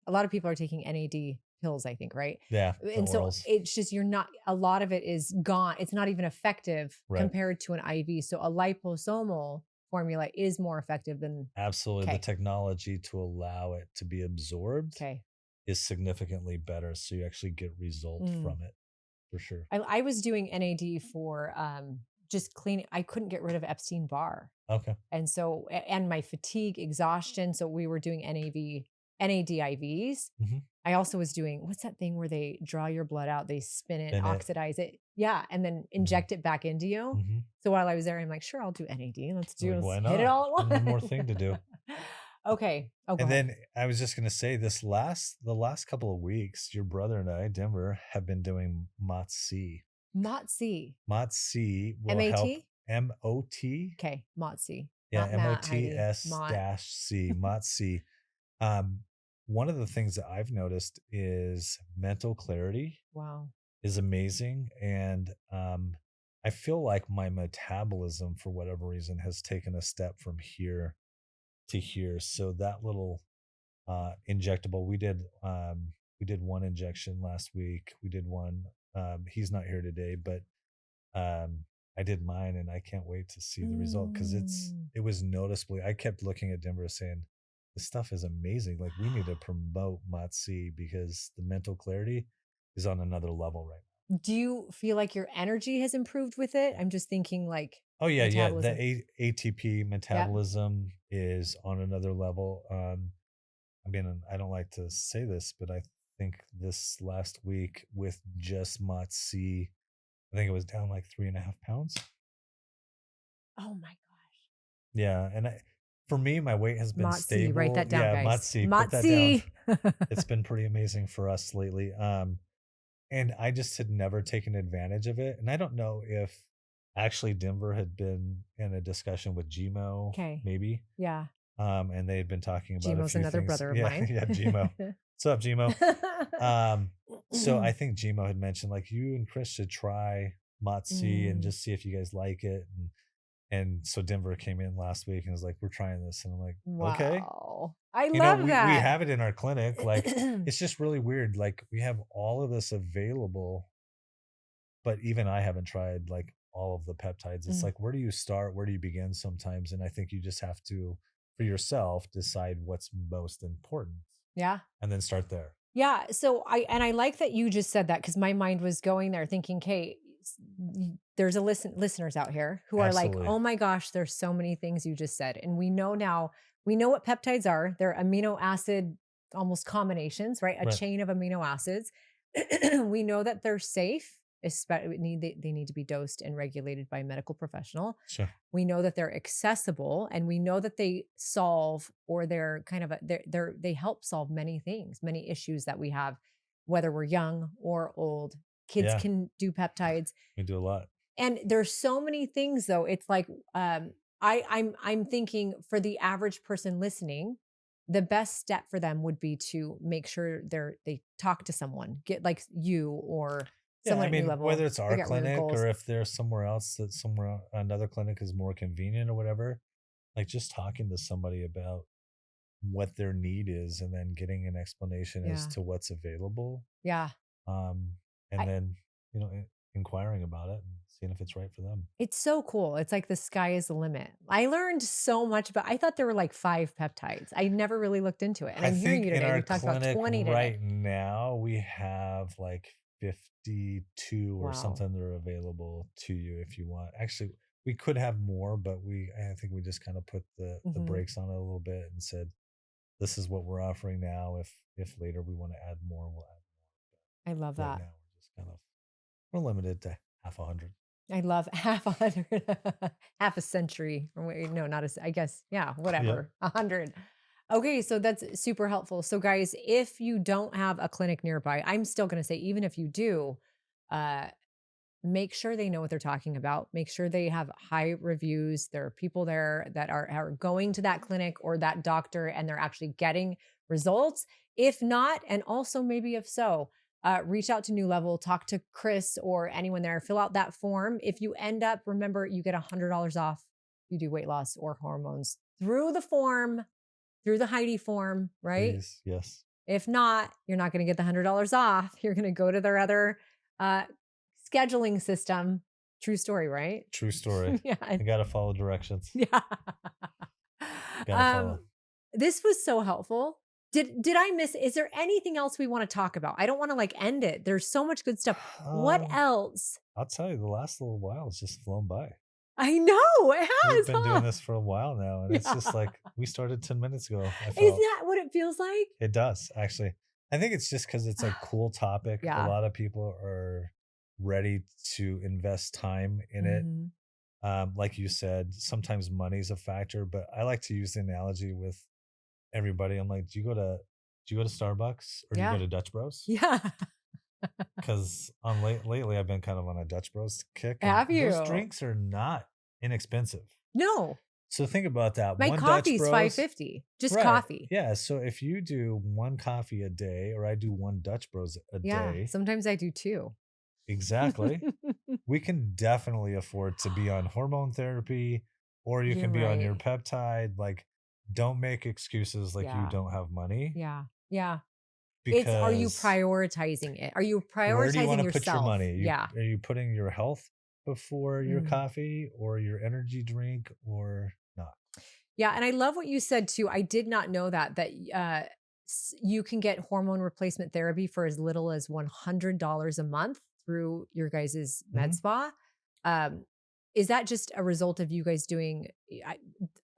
a lot of people are taking NAD pills, I think, right? Yeah. And so it's just, a lot of it is gone. It's not even effective compared to an IV. So a liposomal formula is more effective than. Absolutely. The technology to allow it to be absorbed is significantly better. So you actually get result from it for sure. I was doing NAD for just cleaning. I couldn't get rid of Epstein-Barr. Okay. And so, and my fatigue, exhaustion. So we were doing NAD IVs. I also was doing, what's that thing where they draw your blood out, they spin it, oxidize it. Yeah. And then inject it back into you. So while I was there, I'm like, sure, I'll do NAD. Let's do it. Why not? Hit it all at once. One more thing to do. Okay. Oh, and then I was just going to say the last couple of weeks, your brother and I, Denver, have been doing MOTS-C. MOTS-C. MOTS-C will MAT? help. MOT. Okay. MOTS-C. Yeah. MOTS-C. MOTS-C. One of the things that I've noticed is mental clarity. Wow. Is amazing. And I feel like my metabolism, for whatever reason, has taken a step from here to here. So that little injectable, we did one injection last week. We did one. He's not here today, but I did mine and I can't wait to see the result because it was noticeably. I kept looking at Denver saying, this stuff is amazing. Like we need to promote Matsi because the mental clarity is on another level right now. Do you feel like your energy has improved with it? I'm just thinking like Oh yeah, yeah. metabolism. The ATP Yep. metabolism is on another level. I mean, I don't like to say this, but I think this last week with just Matsi, I think it was down like 3.5 pounds. Oh my gosh. Yeah, and for me, my weight has been Matsi, stable. write that down, Yeah, guys. Matsi, put that down. Matsi. It's been pretty amazing for us lately. And I just had never taken advantage of it. And I don't know if actually Denver had been in a discussion with Gmo, Okay. maybe. Yeah. And they had been talking about a Gmo's few another things. brother of Yeah, mine. yeah, Gmo. What's up, Gmo? So I think Gmo had mentioned like you and Chris should try Matsi and just see if you guys like it. And so Denver came in last week and was like, we're trying this. And I'm like, okay. Wow. I love that. We have it in our clinic. Like, it's just really weird. Like, we have all of this available, but even I haven't tried like all of the peptides. It's like, where do you start? Where do you begin sometimes? And I think you just have to, for yourself, decide what's most important. Yeah. And then start there. Yeah. So I like that you just said that because my mind was going there thinking, Kate, there's listeners out here who are Absolutely. like, oh my gosh, there's so many things you just said. And we know now, we know what peptides are. They're amino acid almost combinations, right? A chain of amino acids. We know that they're safe. Especially they need to be dosed and regulated by a medical professional. Sure. We know that they're accessible, and we know that they solve, or they're kind of they help solve many things, many issues that we have, whether we're young or old. Kids can do peptides. We do a lot. And there's so many things though. It's like I'm thinking for the average person listening, the best step for them would be to make sure they talk to someone, get like you or someone I mean, at Nulevel, whether it's our clinic or if there's somewhere else that another clinic is more convenient or whatever, like just talking to somebody about what their need is and then getting an explanation as to what's available. Yeah. And then, inquiring about it and seeing if it's right for them. It's so cool. It's like the sky is the limit. I learned so much, but I thought there were like 5 peptides. I never really looked into it. And I'm hearing you today. We talked about 20 today. Right now, we have like 52 or something that are available to you if you want. Actually, we could have more, but I think we just kind of put the brakes on it a little bit and said, this is what we're offering now. If later we want to add more, we'll add more. I love that. Now we're just we're limited to half 100. I love half 100, half a century. No, not I guess. Yeah, whatever. 100. Okay, so that's super helpful. So guys, if you don't have a clinic nearby, I'm still going to say, even if you do, make sure they know what they're talking about. Make sure they have high reviews. There are people there that are going to that clinic or that doctor and they're actually getting results. If not, and also maybe if so, reach out to Nulevel, talk to Chris or anyone there, fill out that form. If you end up, remember, you get $100 off. You do weight loss or hormones through the form, through the Heidi form, right? Please, yes. If not, you're not going to get the $100 off. You're going to go to their other scheduling system. True story, right? True story. Yeah. You got to follow directions. Yeah. Gotta follow. This was so helpful. Did I miss? Is there anything else we want to talk about? I don't want to end it. There's so much good stuff. What else? I'll tell you, the last little while has just flown by. I know it has. We've been doing this for a while now, and it's just like we started 10 minutes ago. Is that what it feels like? It does, actually. I think it's just because it's a cool topic. Yeah. A lot of people are ready to invest time in it. Like you said, sometimes money's a factor, but I like to use the analogy with everybody. I'm like, do you go to Starbucks or do you go to Dutch Bros? Yeah. Because lately I've been kind of on a Dutch Bros kick. Have you? Those drinks are not inexpensive. No. So think about that. My coffee's $5.50. Just coffee. Yeah. So if you do one coffee a day, or I do one Dutch Bros a day. Sometimes I do 2. Exactly. We can definitely afford to be on hormone therapy, or you can be on your peptide. Like, don't make excuses like you don't have money. Yeah. Yeah. Because are you prioritizing it? Are you prioritizing where do you want to yourself? put your money? Yeah. Are you putting your health before your coffee or your energy drink or not. Yeah. And I love what you said too. I did not know that you can get hormone replacement therapy for as little as $100 a month through your guys' med spa. Is that just a result of you guys doing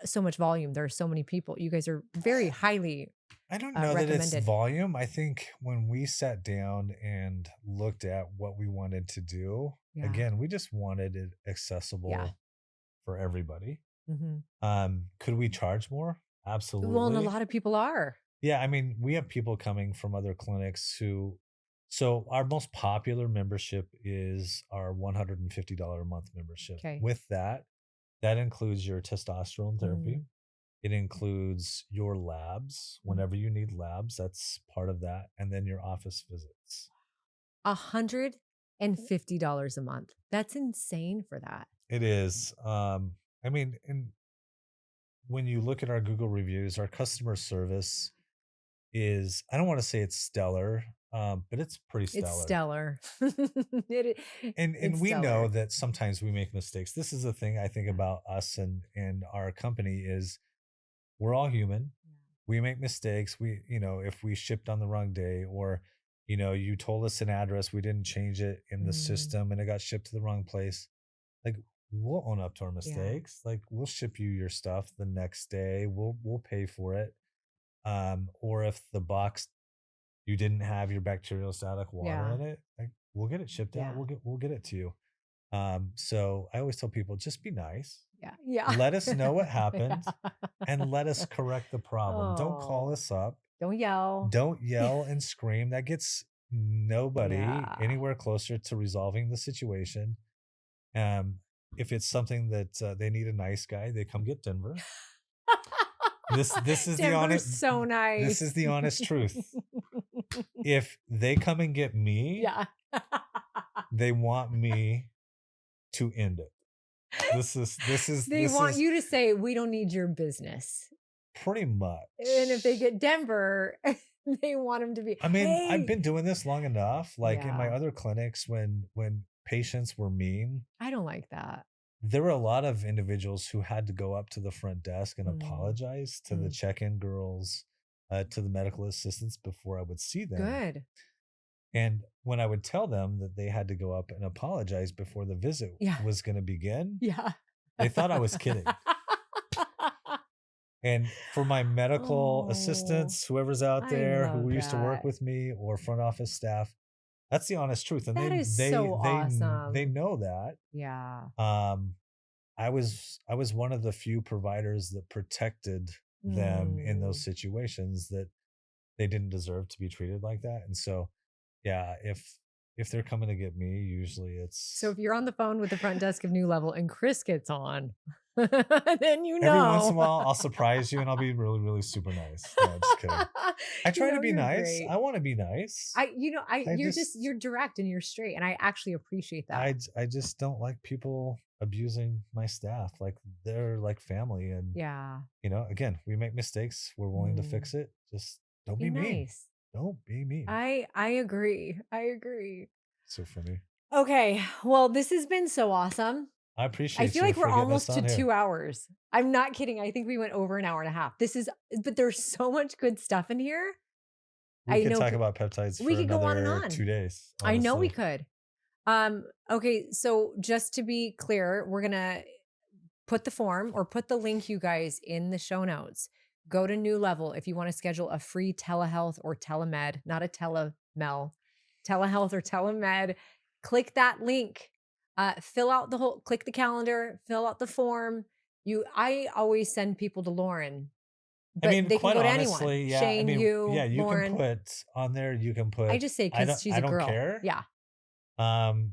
so much volume? There are so many people. You guys are very highly I don't know that it's volume. I think when we sat down and looked at what we wanted to do, again, we just wanted it accessible for everybody. Could we charge more? Absolutely. Well, and a lot of people are. Yeah. I mean, we have people coming from other clinics so our most popular membership is our $150 a month membership. Okay. With that includes your testosterone therapy. It includes your labs. Whenever you need labs, that's part of that. And then your office visits. $150 a month. That's insane for that. It is. I mean, and when you look at our Google reviews, our customer service is, I don't want to say it's stellar, but it's pretty stellar. It's stellar. And we know that sometimes we make mistakes. This is the thing I think about us and our company is we're all human. We make mistakes. If we shipped on the wrong day or, you told us an address, we didn't change it in the system and it got shipped to the wrong place. Like, we'll own up to our mistakes. Like, we'll ship you your stuff the next day. We'll pay for it. Or if the box, you didn't have your bacteriostatic water in it, like, we'll get it shipped out. We'll get it to you. So I always tell people, just be nice. Yeah. Let us know what happened and let us correct the problem. Don't call us up. Don't yell. Don't yell and scream. That gets nobody anywhere closer to resolving the situation. If it's something that they need a nice guy, they come get Denver. This is the honest. So nice. This is the honest truth. If they come and get me, they want me to end it. They want you to say, we don't need your business. Pretty much. And if they get Denver, they want him to be. I mean, hey. I've been doing this long enough. Like in my other clinics, when patients were mean, I don't like that. There were a lot of individuals who had to go up to the front desk and apologize to the check-in girls, to the medical assistants before I would see them. Good. And when I would tell them that they had to go up and apologize before the visit was going to begin, they thought I was kidding. And for my medical assistants, whoever's out there who used to work with me or front office staff, that's the honest truth. And awesome. They know that. Yeah. I was one of the few providers that protected them in those situations that they didn't deserve to be treated like that. And so, if they're coming to get me, usually it's. So if you're on the phone with the front desk of Nulevel and Chris gets on, then you know. Every once in a while, I'll surprise you and I'll be really, really super nice. No, just kidding. I try to be nice. Great. I want to be nice. You're direct and you're straight, and I actually appreciate that. I just don't like people abusing my staff. Like, they're like family, and again, we make mistakes. We're willing to fix it. Just don't be mean. Nice. Don't be mean. I agree. So funny. Okay. Well, this has been so awesome. I appreciate it. I feel like we're almost to 2 hours. I'm not kidding. I think we went over an hour and a half. But there's so much good stuff in here. We could talk about peptides for another 2 days. Honestly. I know we could. Okay. So just to be clear, we're going to put the form or put the link, you guys, in the show notes. Go to Nulevel if you want to schedule a free telehealth or telemed, not a telemel, telehealth or telemed. Click that link. Fill out click the calendar, fill out the form. I always send people to Lauren. But they can go to honestly, anyone. Shane, you Lauren. Can put on there. You can put. I just say because she's a girl. I don't care. Yeah.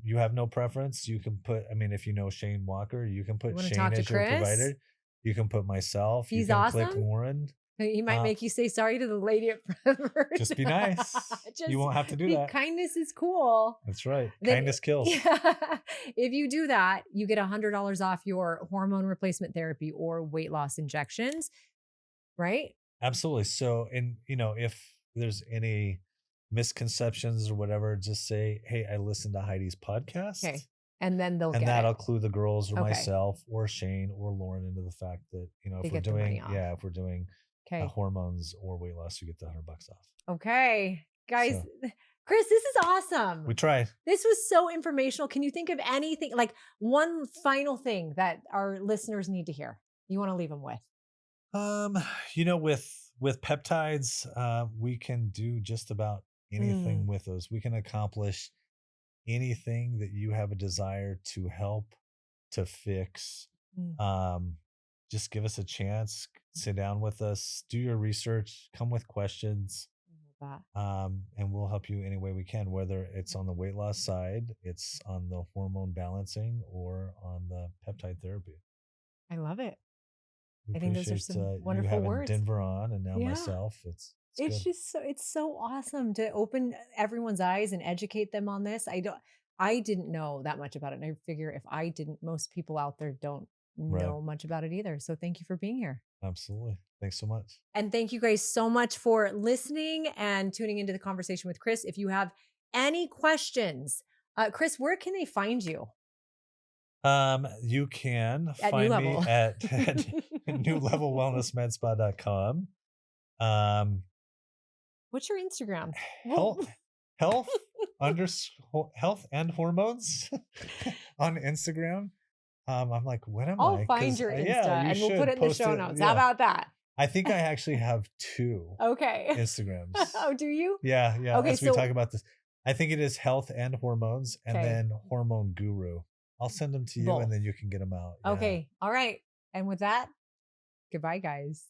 You have no preference. You can put. I mean, if you know Shane Walker, you can put Shane as your provider. You can put myself. He's you can awesome. Click Lauren. He might make you say sorry to the lady at front. Just be nice. You won't have to do that. Kindness is cool. That's right. Kindness kills. Yeah. If you do that, you get $100 off your hormone replacement therapy or weight loss injections. Right? Absolutely. So, if there's any misconceptions or whatever, just say, hey, I listened to Heidi's podcast. Okay. And then they'll And get that'll it. clue the girls or Okay. myself or Shane or Lauren into the fact that, you know, They if we're get the money doing, off. if we're doing Okay. hormones or weight loss, you get the $100 off. Okay. Guys, So, Chris, this is awesome. we tried. This was so informational. Can you think of anything, like one final thing that our listeners need to hear? You want to leave them with? You know, with peptides, we can do just about anything with those. We can accomplish anything that you have a desire to help, to fix. Just give us a chance, sit down with us, do your research, come with questions. And we'll help you any way we can, whether it's on the weight loss side, it's on the hormone balancing, or on the peptide therapy. I love it. We I think those are appreciate some you wonderful having words. Denver on, and now Yeah. myself. It's good. just so, it's so awesome to open everyone's eyes and educate them on this. I didn't know that much about it. And I figure if I didn't, most people out there don't know much about it either. So thank you for being here. Absolutely. Thanks so much. And thank you guys so much for listening and tuning into the conversation with Chris. If you have any questions, Chris, where can they find you? You can At find me Nulevel. at NulevelWellnessMedspa.com. What's your Instagram? Health and hormones on Instagram. I'm like, what am I? I'll find your Insta and we'll put it in the show notes. How about that? I think I actually have 2 Instagrams. Oh, do you? Yeah. Okay, As we talk about this, I think it is Health and Hormones, and then Hormone Guru. I'll send them to you, and then you can get them out. Okay. All right. And with that, goodbye, guys.